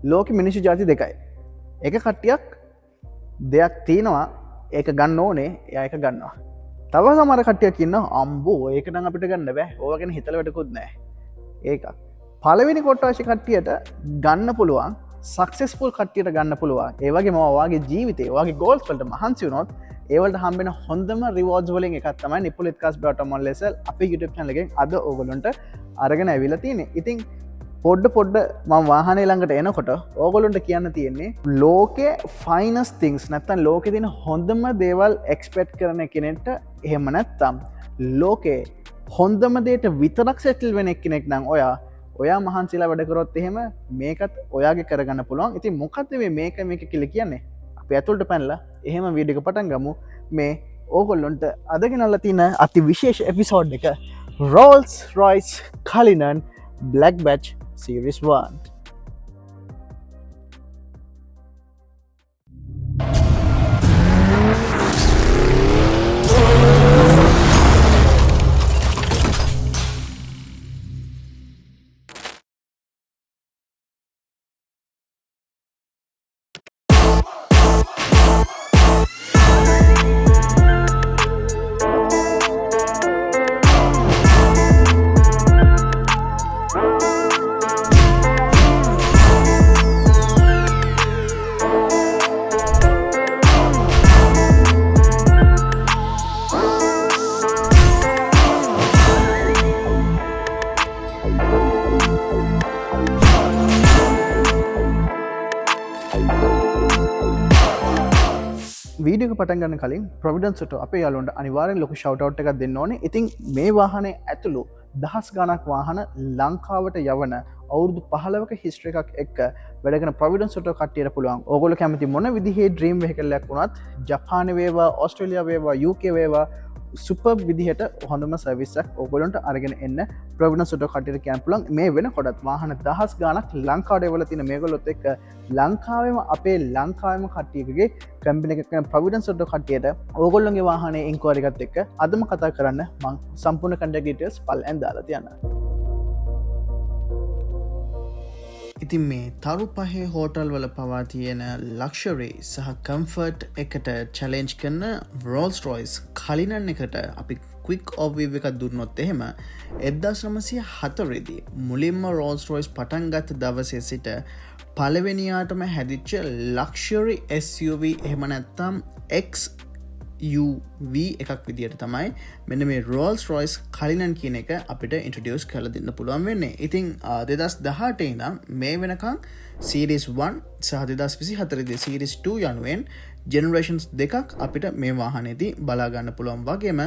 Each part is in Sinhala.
ලෝක මිනිස්සු ජාති දෙකයි. එක කට්ටියක් දෙයක් තියෙනවා ඒක ගන්න ඕනේ එයා එක ගන්නවා. තව සමහර කට්ටියක් ඉන්න අම්බෝ ඒක නම් අපිට ගන්න බෑ ඕවා ගැන හිතලා වැඩකුත් නැහැ. ඒක පළවෙනි කොට්ටාශි කට්ටියට ගන්න පුළුවන් සක්සෙස්ෆුල් කට්ටියට ගන්න පුළුවන්. ඒ වගේම ඔයාගේ ජීවිතේ ඔයාගේ ගෝල්ස් වලට මහන්සි වුණොත් ඒවලට හම්බෙන හොඳම රිවෝඩ්ස් වලින් එකක් තමයි nipulitkast.com ලෙසල් අපේ YouTube channel එකෙන් අද ඕගොල්ලන්ට අරගෙන ඇවිල්ලා තියෙන්නේ. ඉතින් පොඩ්ඩ මම වාහනේ ළඟට එනකොට ඕගොල්ලන්ට කියන්න තියෙන්නේ ලෝකේ ෆයිනස් තිංස් නැත්තම් ලෝකේ තියෙන හොඳම දේවල් එක්ස්පෙක්ට් කරන කෙනෙක්ට එහෙම නැත්තම් ලෝකේ හොඳම දේට විතරක් සෙටල් වෙන කෙනෙක් නම් ඔයා මහන්සිලා වැඩ කරොත් එහෙම මේකත් ඔයාගේ කරගන්න පුළුවන්. ඉතින් මොකද්ද මේ මේක කියලා කියන්නේ? අපි ඇතුළට පැනලා එහෙම වීඩියෝ එක පටන් ගමු. මේ ඕගොල්ලොන්ට අද ගෙනල්ලා තියෙන අති විශේෂ එපිසෝඩ් එක Rolls Royce Cullinan Black Badge Series 1. Video එක පටන් ගන්න කලින් ප්‍රොවිඩන්ස් ට අපේ යාළුවන්ට අනිවාර්යෙන් ලොකු ෂවුට් අවුට් එකක් දෙන්න ඕනේ. ඉතින් මේ වාහනේ ඇතුළු දහස් ගණක් වාහන ලංකාවට යවන අවුරුදු 15ක හිස්ටරි එකක් එක්ක වැඩ කරන ප්‍රොවිඩන්ස් ට කට්ටියට පුළුවන්. ඕගොල්ලෝ කැමති මොන විදිහේ ඩ්‍රීම් වෙහිකල් එකක් වුණත් ජපානයේ වේවා, ඕස්ට්‍රේලියාව වේවා, UK වේවා සුපර් විදිහට හොඳම සර්විස් එකක් ඕගොල්ලන්ට අරගෙන එන්න ප්‍රොවිඩන්ස් ට කට්ටියට කියන්න පුළුවන්. මේ වෙනකොටත් වාහන දහස් ගණක් ලංකාවට එවලා තියෙන මේගොල්ලොත් එක්ක ලංකාවේම අපේ ලංකාවේම කට්ටියකගේ කම්පැනි එකක් කරන ප්‍රොවිඩන්ස් ට කට්ටියට ඕගොල්ලන්ගේ වාහනේ ඉන්ක්වයරි එකත් එක්ක අදම කතා කරන්න මම සම්පූර්ණ කන්ටැක්ට් ඩීටේල්ස් පල්ලෙන් දාලා තියන්න. ඉතින් මේ තරු පහේ හෝටල් වල පවා තියෙන ලක්ෂරි සහ කම්ෆර්ට් එකට චැලෙන්ජ් කරන Rolls Royce Cullinan එකට අපි ක්වික් ඕවර්විව් එකක් දුන්නොත් එහෙම 1904 දී මුලින්ම Rolls Royce පටන් ගත්ත දවසේ සිට පළවෙනියාටම හැදිච්ච ලක්ෂරි SUV එහෙම නැත්නම් XUV එකක් විදියට තමයි මෙන්න මේ Rolls Royce Cullinan කියන එක අපිට ඉන්ට්‍රොඩියුස් කරලා දෙන්න පුළුවන් වෙන්නේ. ඉතින් 2018 ඉඳන් මේ වෙනකන් Series 1 සහ 2024 දී Series 2 යනුවෙන් ජෙනරේෂන්ස් දෙකක් අපිට මේ වාහනේදී බලා ගන්න පුළුවන්. වගේම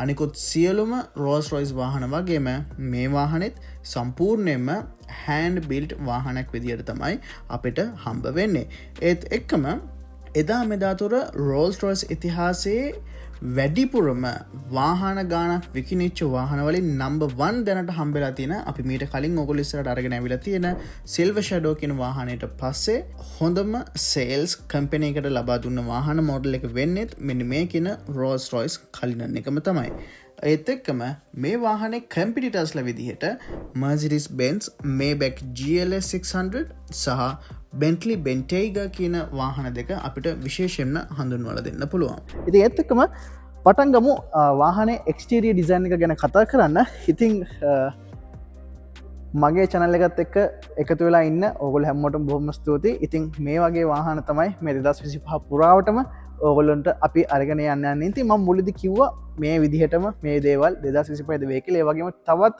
අනිකුත් සියලුම Rolls Royce වාහන වගේම මේ වාහනේත් සම්පූර්ණයෙන්ම hand built වාහනයක් විදියට තමයි අපිට හම්බ වෙන්නේ. ඒත් එක්කම එදා මෙදා තුර Rolls Royce ඉතිහාසයේ වැඩිපුරම වාහන ගානක් විකිනිච්ච වාහන වලින් නම්බර් 1 දැනට හම්බෙලා තියෙන අපි මීට කලින් ඔයගොල්ලෝ ඉස්සරහට අරගෙන ආවිලා තියෙන Silver Shadow කියන වාහනයට පස්සේ හොඳම සේල්ස් කම්පැනි එකට ලබා දුන්න වාහන මොඩල් එක වෙන්නේ මෙන්න මේ කියන Rolls Royce Cullinan එකම තමයි. ඒත් එක්කම මේ වාහනේ කම්පිටිටර්ස්ලා විදිහට Mercedes-Benz Maybach GLS 600 සහ Bentley Bentayga කියන වාහන දෙක අපිට විශේෂයෙන්ම හඳුන්වලා දෙන්න පුළුවන්. ඉතින් ඒත් එක්කම පටන් ගමු වාහනේ එක්ස්ටීරියර් ඩිසයින් එක ගැන කතා කරන්න. ඉතින් මගේ channel එකත් එක්ක එකතු වෙලා ඉන්න ඕගොල්ලෝ හැමෝටම බොහොම ස්තුතියි. ඉතින් මේ වගේ වාහන තමයි මේ 2025 පුරාවටම ඕගොල්ලොන්ට අපි අරගෙන යන්න. ඉතින් මම මුලදී කිව්වා මේ විදිහටම මේ දේවල් 2025 වේ කියලා. ඒ වගේම තවත්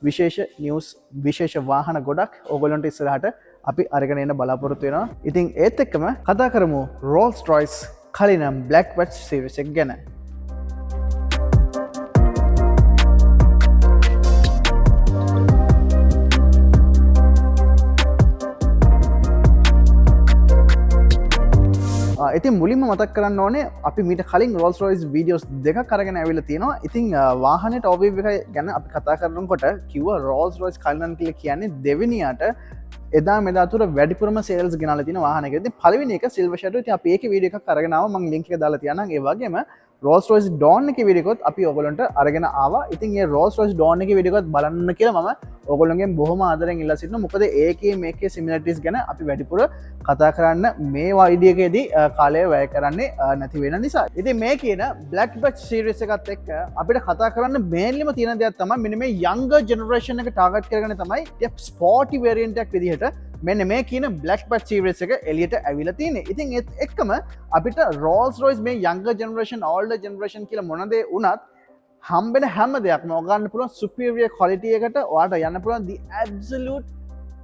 විශේෂ නිවුස් විශේෂ වාහන ගොඩක් ඕගොල්ලොන්ට ඉස්සරහට අපි අරගෙන එන්න බලාපොරොත්තු වෙනවා. ඉතින් ඒත් එක්කම කතා කරමු Rolls Royce Cullinan Black Badge Series එක ගැන. ඉතින් මුලින්ම මතක් කරන්න ඕනේ අපි මීට කලින් Rolls Royce videos දෙකක් අරගෙන ඇවිල්ලා තියෙනවා. ඉතින් වාහනේට overview එක ගැන අපි කතා කරනකොට කිව්වා Rolls Royce Cullinan කියලා කියන්නේ දෙවෙනියට එදා මෙදා තුර වැඩිපුරම සේල්ස් ගෙනල්ලා තියෙන වාහනයක. ඉතින් පළවෙනි එක Silver Shadow. ඉතින් අපි ඒකේ වීඩියෝ එකක් අරගෙන ආවා. මම link එක දාලා තියන්නම්. ඒ වගේම රෝල්ස් රොයිස් ඩෝන් එකේ වීඩියෝ එකත් අපි ඔයගොල්ලන්ට අරගෙන ආවා. ඉතින් මේ රෝල්ස් රොයිස් ඩෝන් එකේ වීඩියෝ එකත් බලන්න කියලා මම ඔයගොල්ලන්ගෙන් බොහොම ආදරෙන් ඉල්ලා සිටිනවා. මොකද ඒකේ මේකේ සිමිලරිටිස් ගැන අපි වැඩිපුර කතා කරන්න මේ වීඩියෝ එකේදී කාලය වැය කරන්නේ නැති වෙන නිසා. ඉතින් මේ කියන Black Batch series එකත් එක්ක අපිට කතා කරන්න මේන්ලිම තියෙන දෙයක් තමයි මෙන්න මේ younger generation එක ටාගට් කරගෙන තමයි ස්පෝර්ටි variant එකක් විදිහට මෙන්න මේ කියන Black Batch series එක එලියට ඇවිල්ලා තියෙන්නේ. ඉතින් ඒත් එක්කම අපිට Rolls Royce මේ younger generation older generation කියලා මොන දේ වුණත් හම්බෙන හැම දෙයක්ම ඔයගන්න පුළුවන් superior quality එකට ඔයාලට යන්න පුළුවන් the absolute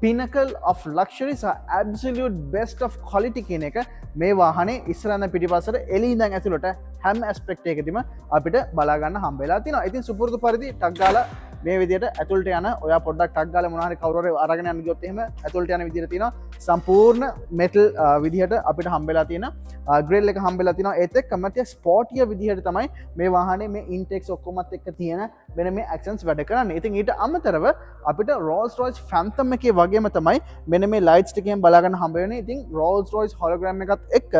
pinnacle of luxury සහ absolute best of quality කියන එක මේ වාහනේ ඉස්සරහන පිටිපස්සට එළිය ඉඳන් ඇතුළට හැම aspect එකකදීම අපිට බලා ගන්න හම්බ වෙලා තියෙනවා. ඉතින් සුපුරුදු පරිදි ටක් ගාලා මේ විදිහට ඇතුළට යන ඔයා පොඩ්ඩක් ටක් ගාලා මොනවා හරි කවුරු හරි අරගෙන යන්න ගියොත් එහෙම ඇතුළට යන විදිහට තියෙනවා සම්පූර්ණ මෙටල් විදිහට අපිට හම්බෙලා තියෙන ග්‍රිල් එක හම්බෙලා තියෙනවා. ඒත් එක්කම තිය ස්පෝර්ටිය විදිහට තමයි මේ වාහනේ මේ ඉන්ටෙක්ස් ඔක්කොමත් එක්ක තියෙන වෙන මේ ඇක්ෂන්ස් වැඩ කරන්නේ. ඉතින් ඊට අමතරව අපිට Rolls Royce Phantom එකේ වගේම තමයි මෙන්න මේ ලයිට්ස් ටිකෙන් බලා ගන්න හම්බ වෙන්නේ. ඉතින් Rolls Royce hologram එකත් එක්ක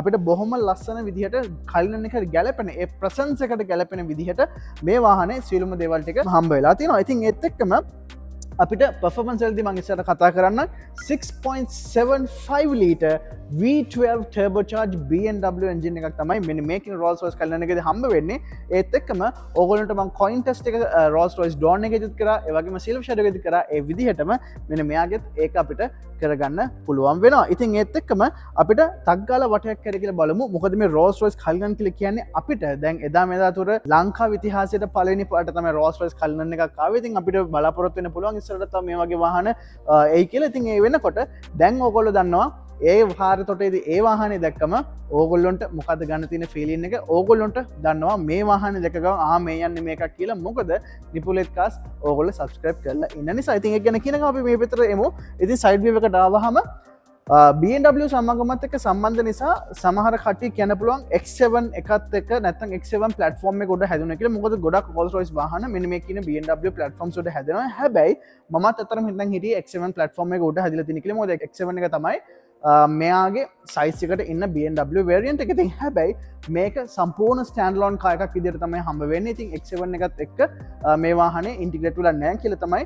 අපිට බොහොම ලස්සන විදිහට කලින් එකට ගැලපෙන ඒ ප්‍රසන්ස් එකට ගැලපෙන විදිහට මේ වාහනේ සියලුම දේවල් ටික හම්බ වෙලා තියෙනවා. ඉතින් ඒත් එක්කම අපිට performance වලදී මම ඉස්සරහට කතා කරන්න 6.75 litre V12 turbocharged BMW engine එකක් තමයි මෙන්න මේකින් Rolls Royce කලින් එකේදී හම්බ වෙන්නේ. ඒත් එක්කම ඕගොල්ලන්ට මම coin test එක Rolls Royce Dawn එකේදීත් කරා, ඒ වගේම Silver Shadow එකේදීත් කරා. ඒ විදිහටම මෙන්න මෙයාගෙත් ඒක අපිට කරගන්න පුළුවන් වෙනවා. ඉතින් ඒත් එක්කම අපිට ටක් ගාලා වටයක් කර කියලා බලමු. මොකද මේ Rolls Royce කලින් කියලා කියන්නේ අපිට දැන් එදා මෙදා තුර ලංකාවේ ඉතිහාසයට පළවෙනි පාට තමයි Rolls Royce කලින් එකක් ආවේ. ඉතින් අපිට බලාපොරොත්තු වෙන්න පුළුවන් ඉස්සරහට මේ වගේ වාහන එයි කියලා. ඉතින් ඒ වෙනකොට දැන් ඕගොල්ලෝ දන්නවා ඒ වාහන තොටේදී ඒ වාහනේ දැක්කම ඕගොල්ලොන්ට මොකද ගන්න තියෙන ෆීලින් එක ඕගොල්ලොන්ට දන්නවා මේ වාහනේ දැක ගමන් මේ යන්නේ මේකක් කියලා. මොකද නිපුලෙත් කාස් ඕගොල්ලෝ සබ්ස්ක්‍රයිබ් කරලා ඉන්න නිසා. ඉතින් ඒක ගැන කියනවා අපි මේ පිටර එමු. ඉතින් සයිඩ් වීව් එකට ආවහම BMW සමගමත් එක්ක සම්බන්ධ නිසා සමහර කට්ටිය කියන්න පුළුවන් X7 එකත් එක්ක නැත්නම් X7 platform එක උඩ හැදුණා කියලා. මොකද ගොඩක් Rolls Royce වාහන මෙන්න මේ කියන BMW platforms උඩ හැදෙනවා. හැබැයි මමත් අතරම හිතන් හිටියේ X7 platform එක උඩ හැදිලා තියෙන කියලා. මොකද X7 එක තමයි මෙයාගේ සයිස් එකට ඉන්න BMW variant එක. ඉතින් හැබැයි මේක සම්පූර්ණ ස්ටෑන්ඩ්ලෝන් කාර් එකක් විදිහට තමයි හම්බ වෙන්නේ. ඉතින් X7 එකත් එක්ක මේ වාහනේ ඉන්ටිග්‍රේට් වෙලා නැහැ කියලා තමයි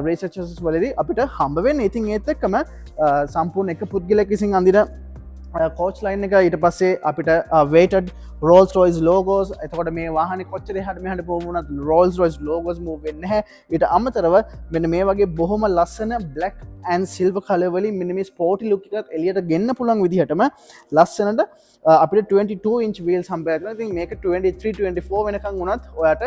researchers වලදී අපිට හම්බ වෙන්නේ. ඉතින් ඒත් එක්කම සම්පූර්ණ එක පුද්ගලයෙක් විසින් අඳින කෝච් ලයින් එක ඊට පස්සේ අපිට weighted Rolls Royce logos. එතකොට මේ වාහනේ කොච්චර එහාට මෙහාට පොමු වුණත් Rolls Royce logos move වෙන්නේ නැහැ. ඊට අමතරව මෙන්න මේ වගේ බොහොම ලස්සන black and silver color වලින් මෙන්න මේ sporty look එකත් එළියට ගෙන්න පුළුවන් විදිහටම ලස්සනට අපිට 22 inch wheels හම්බෙලා තියෙනවා. ඉතින් මේක 23 24 වෙනකන් වුණත් ඔයාට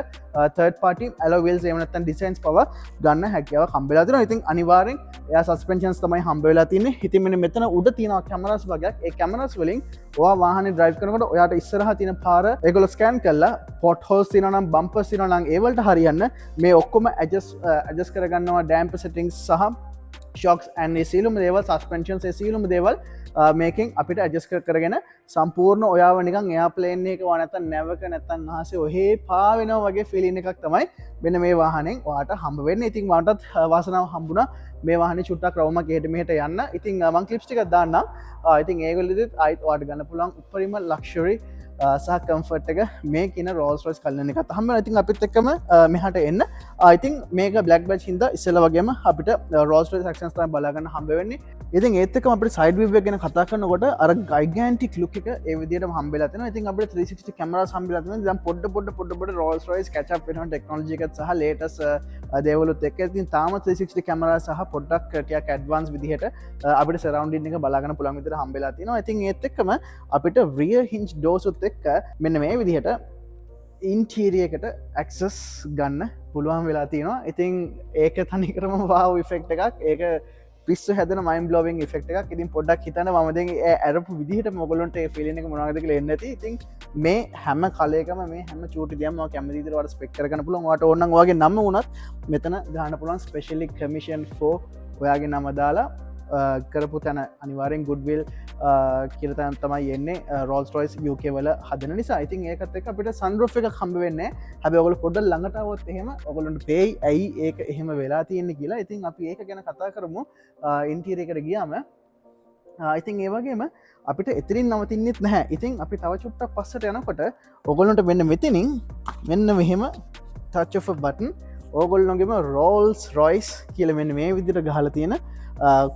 third party alloy wheels එහෙම නැත්නම් designs පව ගන්න හැකියාවක් හම්බෙලා තියෙනවා. ඉතින් අනිවාර්යෙන් එයා suspensions තමයි හම්බ වෙලා තියෙන්නේ. ඉතින් මෙන්න මෙතන උඩ තියෙනවා cameras වගේක්. ඒ cameras වලින් ඔයා වාහනේ drive කරනකොට ඔයාට ඉස්සරහා තියෙන පාර ඒගොල්ලෝ ස්කෑන් කරලා pot holes තියෙනවා නම් bumpers තියෙනවා නම් ඒ වලට හරියන්න මේ ඔක්කොම adjust කරගන්නවා damper settings සහ shocks and ඒ සියලුම දේවල් suspensions ඒ සියලුම දේවල් මේකෙන් අපිට adjust කරගෙන සම්පූර්ණ ඔයාව නිකන් එයාප්ලේන් එකක වා නැත්නම් නැවක නැත්නම් අහසේ ඔහේ පා වෙනවා වගේ ෆීලින් එකක් තමයි මෙන්න මේ වාහනෙන් ඔයාට හම්බ වෙන්නේ. ඉතින් මටත් වාසනාව හම්බුණා මේ වාහනේ චුට්ටක් රවුමක් එහෙට මෙහෙට යන්න. ඉතින් මම ක්ලිප්ස් ටිකක් දාන්නම්. ඉතින් ඒගොල්ලෝදිත් ආයිත් ඔයාට ගන්න පුළුවන් උපරිම ලක්ෂරි සහ කම්ෆර්ට් එක මේ කියන Rolls Royce කලින් එකත් හම්බ වෙනවා. ඉතින් අපිත් එක්කම මෙහාට එන්න. ඉතින් මේක Black Batch හින්දා ඉස්සෙල්ලා වගේම අපිට Rolls Royce actions තමයි බලා ගන්න හම්බ වෙන්නේ. ඉතින් ඒත් එක්කම අපිට side view එක ගැන කතා කරනකොට අර gigantic look එක ඒ විදිහටම හම්බෙලා තියෙනවා. ඉතින් අපිට 360 cameras හම්බෙලා තියෙනවා. දැන් පොඩ Rolls Royce catch up වෙනවා technology එකත් සහ latest දේවලුත් එක්ක. ඉතින් තාම 360 cameras සහ පොඩ්ඩක් ටිකක් advance විදිහට අපිට surrounding එක බලා ගන්න පුළුවන් විදිහට හම්බෙලා තියෙනවා. ඉතින් ඒත් එක්කම අපිට rear hinge doors උත් එක්ක මෙන්න මේ විදිහට ඉන්ටීරියර් එකට ඇක්සස් ගන්න පුළුවන් වෙලා තියෙනවා. ඉතින් ඒක තනිකරම wow effect එකක්. ඒක පිස්සු හැදෙන mind blowing effect එකක්. ඉතින් පොඩ්ඩක් හිතන්න මම දැන් ඇරපු විදිහට මොගලොන්ට ඒ feeling එක මොනවද කියලා එන්නේ නැති. ඉතින් මේ හැම කලයකම මේ හැම චූටි දියම මම කැමති විදිහට වඩ ස්පෙක් කරගන්න පුළුවන්. ඔයාට ඕන නම් ඔයාගේ නම වුණත් මෙතන ගන්න පුළුවන් specially commission for ඔයාගේ නම දාලා කරපු තැන අනිවාරෙන් ගුඩ්විල් කියලතන් තමයි එන්නේ Rolls Royce UK වල හදන නිසා. ඉතින් ඒකත් එක්ක අපිට sunroof එකක් හම්බ වෙන්නේ. හැබැයි ඔයගොල්ලෝ පොඩ්ඩක් ළඟට આવොත් එහෙම ඔයගොල්ලන්ට පේයි ඇයි ඒක එහෙම වෙලා තියෙන්නේ කියලා. ඉතින් අපි ඒක ගැන කතා කරමු ඉන්ටීරියර් එකට ගියාම. ඉතින් ඒවගේම අපිට එතිරින් නවතින්නෙත් නැහැ. ඉතින් අපි තව චුට්ටක් පස්සට යනකොට ඔගොල්ලොන්ට මෙන්න මෙතිනින් මෙන්න මෙහෙම ටච් බටන් ඕගොල්ලොන්ගේම රෝල්ස් රොයිස් කියල මෙන්න මේ විදිට ගහල තියෙන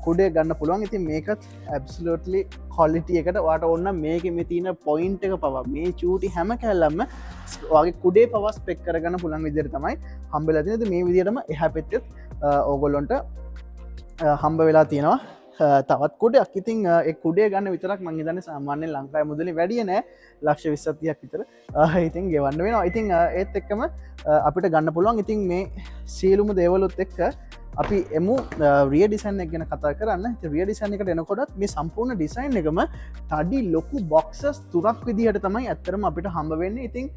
කුඩේ ගන්න පුළුවන්. ඉතින් මේකත් ඇබ්සලෝටලි කොලිටිය එකට වාට ඔන්න මේක මෙතින පොයින්ට එක පව මේ චූටි හැම කැල්ලම්ම වගේ කුඩේ පවස් පෙක් කරගන්න පුළන් විදිර තමයි හම්බෙලතිනද මේ විදිරම එහ පෙත්තෙත් ඕගොල්ලොන්ට හම්බ වෙලා තියෙනවා තවත් කුඩයක්. ඉතින් කුඩේ ගන්න විතරක් මංගේතන සාමාන්‍ය ලංකායි මුදලි වැඩිය නෑ ලක්ෂ විස්සතියක් විතර ඉතින් ගෙවන්න වෙනවා. ඉතින් ඒත් එක්කම අපිට ගන්න පුළුවන්. ඉතින් මේ සියලුම දේවලුත් එක්ක අපි එමු රිය ඩිසයින් එක ගැන කතා කරන්න. රිය ඩිසයින් එකට එනකොටත් මේ සම්පූර්ණ ඩිසයින් එකම තඩි ලොකු බොක්සස් තුරක් විදිහට තමයි ඇත්තරම අපිට හම්බ වෙන්නේ. ඉතින්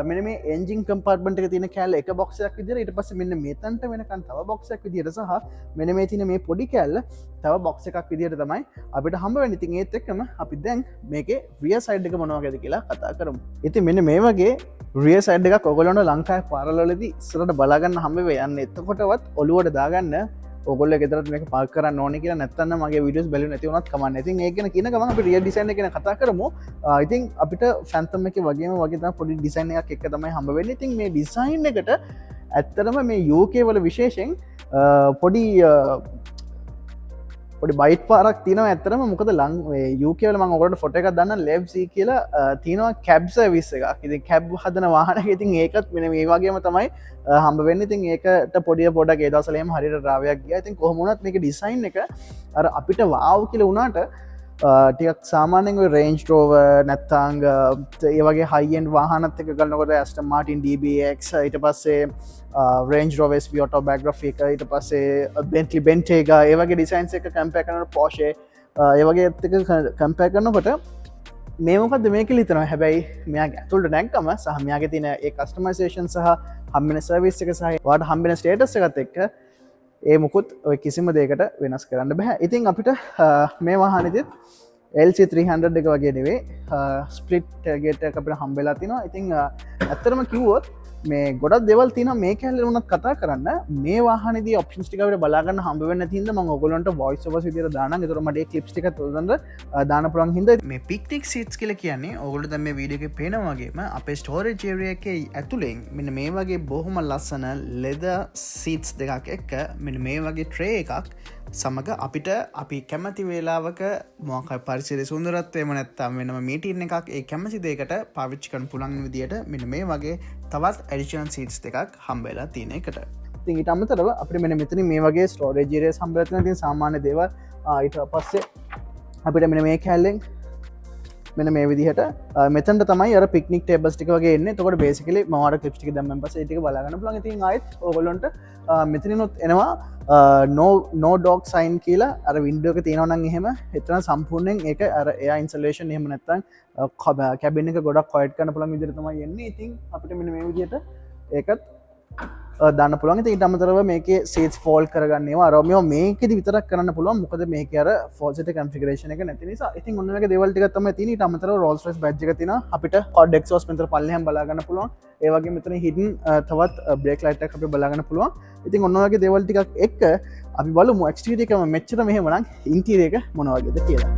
මෙන්න මේ එන්ජින් කම්පාර්ට්මන්ට් එක තියෙන කෑල්ල එක බොක්ස් එකක් විදිහට, ඊට පස්සේ මෙන්න මෙතනට වෙනකන් තව බොක්ස් එකක් විදිහට සහ මෙන්න මේ තියෙන මේ පොඩි කෑල්ල තව බොක්ස් එකක් විදිහට තමයි අපිට හම්බ වෙන්නේ. ඉතින් ඒත් එක්කම අපි දැන් මේකේ රිය සයිඩ් එක මොනවා වගේද කියලා කතා කරමු. ඉතින් මෙන්න මේ වගේ රිය සයිඩ් එකක් ඔයගොල්ලන්ට ලංකාවේ පාරවලදී ඉස්සරහට බලාගන්න හම්බ වෙයි. යන්න එතකොටවත් ඔළුවට දාගන්න ඔගොල්ල ගෙදරත් මේක පාක් කරන්න ඕනේ කියලා නැත්නම් මගේ වීඩියෝස් බලන්න නැති වුණත් කමන්නේ. ඉතින් ඒක ගැන කියන ගමන් අපි රියල් ඩිසයින් එක ගැන කතා කරමු. ඉතින් අපිට ෆැන්තම් එකේ වගේම වගේ තමයි පොඩි ඩිසයින් එකක් එක්ක තමයි හම්බ වෙන්නේ. ඉතින් මේ ඩිසයින් එකට ඇත්තටම මේ UK වල විශේෂයෙන් පොඩි බයිට් පාරක් තියනවා ඇතරම. මොකද UK වල මම ඔයගොල්ලන්ට ෆොටෝ එකක් දාන්න ලෙබ්සී කියලා තියෙනවා කැබ් සර්විස් එකක්. ඉතින් කැබ් හදන වාහනක ඉතින් ඒකත් මෙන්න මේ වගේම තමයි හම්බ වෙන්නේ. ඉතින් ඒකට පොඩක් ඒ දවස්වල එහෙම හරියට රාවයක් ගියා. ඉතින් කොහොම වුණත් මේක ඩිසයින් එක අර අපිට වාව් කියලා වුණාට ටිකක් සාමාන්‍යයෙන් ඔය රේන්ජ් රෝවර් නැත්නම් ඒ වගේ හයි එන්ඩ් වාහනත් එක්ක ගන්නකොට ඇස්ටන් මාටින් DBX ඊට පස්සේ රේන්ජ් රෝවර් SV ඔටෝබයෝග්‍රැෆි එක ඊට පස්සේ බෙන්ට්ලි බෙන්ටේගා ඒ වගේ ඩිසයින්ස් එක කම්පෙයාර් කරනකොට Porsche ඒ වගේ එක කම්පෙයාර් කරනකොට මේ මොකද්ද මේක හිතනවා. හැබැයි මෙයාගේ ඇතුළට නැග්ගම සහ මෙයාගේ තියෙන ඒ කස්ටමයිසේෂන් සහ හම්බෙන සර්විස් එක සහ ඔයාලට හම්බෙන ස්ටේටස් එකත් එක්ක ඒ මුකුත් ඔය කිසිම දෙයකට වෙනස් කරන්න බෑ. ඉතින් අපිට මේ වාහනේදීත් LC300 එක වගේ නෙවෙයි ස්ප්ලිට් ගේට් එක අපිට හම්බෙලා තිනවා. ඉතින් ඇත්තටම කිව්වොත් මේ ගොඩක් දේවල් තියෙනවා මේ කැලේ වුණත් කතා කරන්න. මේ වාහනේදී ඔප්ෂන්ස් ටික අපිට බලා ගන්න හම්බ වෙන්නේ නැති හින්දා මම ඔයගොල්ලන්ට වොයිස් ඕවර්ස් විදියට දාන්නම්. ඒතර මට ඒ ක්ලිප්ස් ටික තොරඳන්න දාන්න පුළුවන් හින්දා මේ පික්නික් සීට්ස් කියලා කියන්නේ ඔයගොල්ලෝ දැන් මේ වීඩියෝ එකේ පේනා වගේම අපේ ස්ටෝරේජ් ඒරියා එකේ ඇතුලෙන් මෙන්න මේ වගේ බොහොම ලස්සන ලෙදර් සීට්ස් දෙකක් එක්ක මෙන්න මේ වගේ ට්‍රේ එකක් සමග අපිට අපි කැමති වේලාවක මොකක් පරිසරයේ සුන්දරත්වයම නැත්තම් වෙනම මීටින් එකක් ඒ කැමති දෙයකට පාවිච්චි කරන්න පුළුවන් විදියට මෙන්න මේ වගේ තවත් ඇඩිෂනල් සීට්ස් දෙකක් හම්බෙලා තියෙන එකට. ඉතින් ඊට අමතරව අපිට මෙන්න මෙතන මේ වගේ ස්ටෝරේජ් ඒරියාස් හම්බෙලා තියෙන ඉතින් සාමාන්‍ය දේවල් ඊට පස්සේ අපිට මෙන්න මේ කැලෙන් මෙන්න මේ විදිහට මෙතනට තමයි අර පික්නික් ටේබල්ස් ටික වගේ එන්නේ. එතකොට බේසිකලි මම අර ක්ලිප්ස් ටික දැම්මන් පස්සේ ඒ ටික බලා ගන්න පුළුවන්. ඉතින් ආයෙත් ඕගොල්ලොන්ට මෙතනිනුත් එනවා no dog sign කියලා අර වින්ඩෝ එක තියෙනවා නම් එහෙම එතන සම්පූර්ණයෙන් ඒක අර එයා ඉන්සුලේෂන් එහෙම නැත්නම් කැබින් එක ගොඩක් කොයිට් කරන්න පුළුවන් විදිහට තමයි එන්නේ. ඉතින් අපිට මෙන්න මේ විදිහට ඒකත් දාන්න පුළුවන්. ඉතින් ඊට අමතරව මේකේ සීට්ස් ෆෝල්ඩ් කරගන්න ඒවා අර මේකෙදි විතරක් කරන්න පුළුවන්. මොකද මේකේ අර ෆෝසෙට් කන්ෆිගරේෂන් එක නැති නිසා. ඉතින් ඔන්න ඔයගේ දේවල් ටිකක් තමයි තියෙන්නේ. ඊට අමතරව රෝල්ස් රොයිස් බැජ් එක තියෙනවා. අපිට quad exhaust මෙතන පල්ලෙහාම බලා ගන්න පුළුවන්. ඒ වගේම මෙතන හිඩන් තවත් බ්‍රේක් ලයිට් එකක් අපිට බලා ගන්න පුළුවන්. ඉතින් ඔන්න ඔයගේ දේවල් ටිකක් එක්ක අපි බලමු එක්ස්ටීරියර් එකම මෙච්චර මෙහෙම නම් ඉන්ටීරියර් එක මොන වගේද කියලා.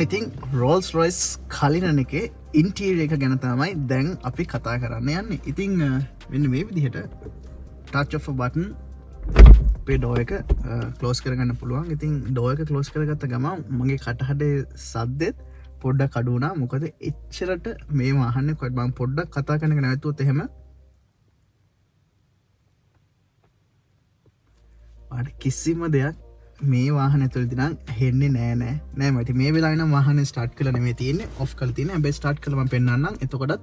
ඉතින් රෝල්ස් රොයිස් කලිනන එකේ ඉන්ටීරියර් එක ගැන තමයි දැන් අපි කතා කරන්න යන්නේ. ඉතින් මෙන්න මේ විදිහට ටච් ඔෆ් බටන් අපේ ඩෝ එක ක්ලෝස් කරගන්න පුළුවන්. ඉතින් ඩෝ එක ක්ලෝස් කරගත්ත ගමන් මගේ කටහඬේ සද්දෙත් පොඩ්ඩක් අඩු වුණා. මොකද එච්චරට මේ වාහනේ කොහෙද මම පොඩ්ඩක් කතා කරන එක නැවතුවොත් එහෙම අර කිසිම දෙයක් මේ වාහන ඇතුළේ නම් හෙන්නේ නෑ මට මේ වෙලාවේ නම් වාහනේ ස්ටාර්ට් කරලා නෙමෙයි තියෙන්නේ ඔෆ් කරලා තියෙන්නේ. හැබැයි ස්ටාර්ට් කරලා මම පෙන්නන්නම්. එතකොටත්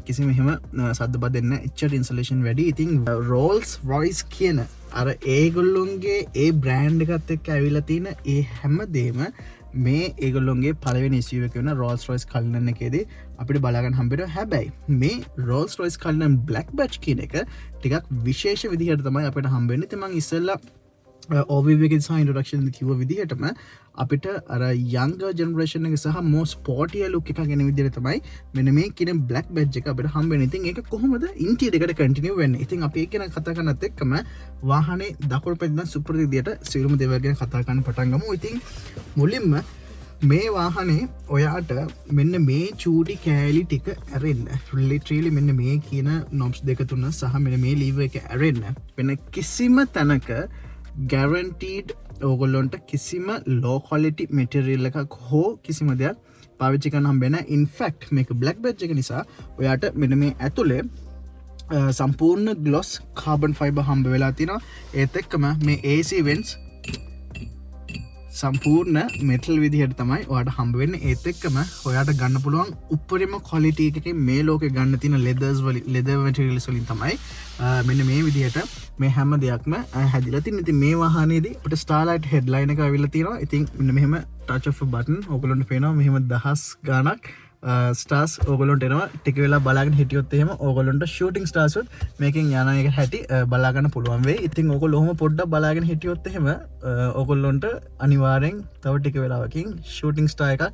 කිසිම එහෙම සද්ද බද දෙන්නේ නැහැ. එච්චර ඉන්සුලේෂන් වැඩි. ඉතින් රෝල්ස් රොයිස් කියන අර ඒගොල්ලොන්ගේ ඒ බ්‍රෑන්ඩ් එකත් එක්ක ඇවිල්ලා තියෙන ඒ හැම දෙම මේ ඒගොල්ලොන්ගේ පළවෙනි SUV එක වෙන රෝල්ස් රොයිස් කලිනන් එකේදී අපිට බලාගන්න හම්බෙනවා. හැබැයි මේ රෝල්ස් රොයිස් කලිනන් බ්ලැක් බැච් කියන එක ටිකක් විශේෂ විදිහට තමයි අපිට හම්බෙන්නේ. ඉතින් මම ඉස්සෙල්ලා ඕවක සහ ඉන්ටරක්ෂන් කිව විදිහටම අපිට අර යංග ජනරේෂන් එක සහ මෝ ස්පෝටිය ලුක් එක ගෙන විදිර තමයි මෙන මේ කියන බ්ලක් බැජ් එක අපට හම්බෙන. ඉතින් ඒක කොහොමද ඉන්ටීරියර් එකට කන්ටිනියු වෙන්නේ. ඉතින් අපි ඒක ගැන කතා කරනත් එක්කම වාහනේ දකුණු පැත්තෙන් සුපුරුදු විදියට සියලුම දේවල් ගැන කතා කරන්න පටන් ගමු. ඉතින් මුලින්ම මේ වාහනේ ඔයාට මෙන්න මේ චූටි කෑලි ටික ඇරෙන්න ලිටරලි මෙන්න මේ කියන නොබ්ස් දෙක තුන සහ මෙන්න මේ ලීවර් එක ඇරෙන්න වෙන කිසිම තැනක ගැරන්ටීඩ් ඕගොල්ලොන්ට කිසිම ලෝ ක්වොලිටි මැටීරියල් එකක් හෝ කිසිම දෙයක් පාවිච්චි කරන්න හම්බෙන්නේ නැහැ. ඉන්ෆැක්ට් මේක බ්ලැක් බැජ් එක නිසා ඔයාට මෙන්න මේ ඇතුලේ සම්පූර්ණ ග්ලොස් කාබන් ෆයිබර් හම්බ වෙලා තිනවා. ඒත් එක්කම මේ AC vents සම්පූර්ණ මෙටල් විදිහට තමයි ඔයාට හම්බ වෙන්නේ. ඒත් එක්කම ඔයාට ගන්න පුළුවන් උපරිම ක්වොලිටි එකකින් මේ ලෝකේ ගන්න තියෙන ලෙදර් මැටීරියල්ස් වලින් තමයි මෙන්න මේ විදිහට මේ හැම දෙයක්ම හැදිලා තියෙන්නේ. ඉතින් මේ වාහනේදී අපිට ස්ටාර්ලයිට් හෙඩ්ලයින් එක අවිල්ලා තියෙනවා. ඉතින් මෙන්න මෙහෙම ටච් ඔෆ් බටන් ඕගොල්ලන්ට පේනවා මෙහෙම දහස් ගාණක් ස්ටාර්ස් ඕගොල්ලොන්ට එනවා. ටික වෙලා බලාගෙන හිටියොත් එහෙම ඕගොල්ලොන්ට ෂූටින් ස්ටාර්ස් උත් මේකෙන් යන එක හැටි බලා ගන්න පුළුවන් වෙයි. ඉතින් ඕගොල්ලෝ ඔහොම පොඩ්ඩක් බලාගෙන හිටියොත් එහෙම ඕගොල්ලොන්ට අනිවාර්යෙන් තව ටික වෙලාවකින් ෂූටින් ස්ටාර් එකක්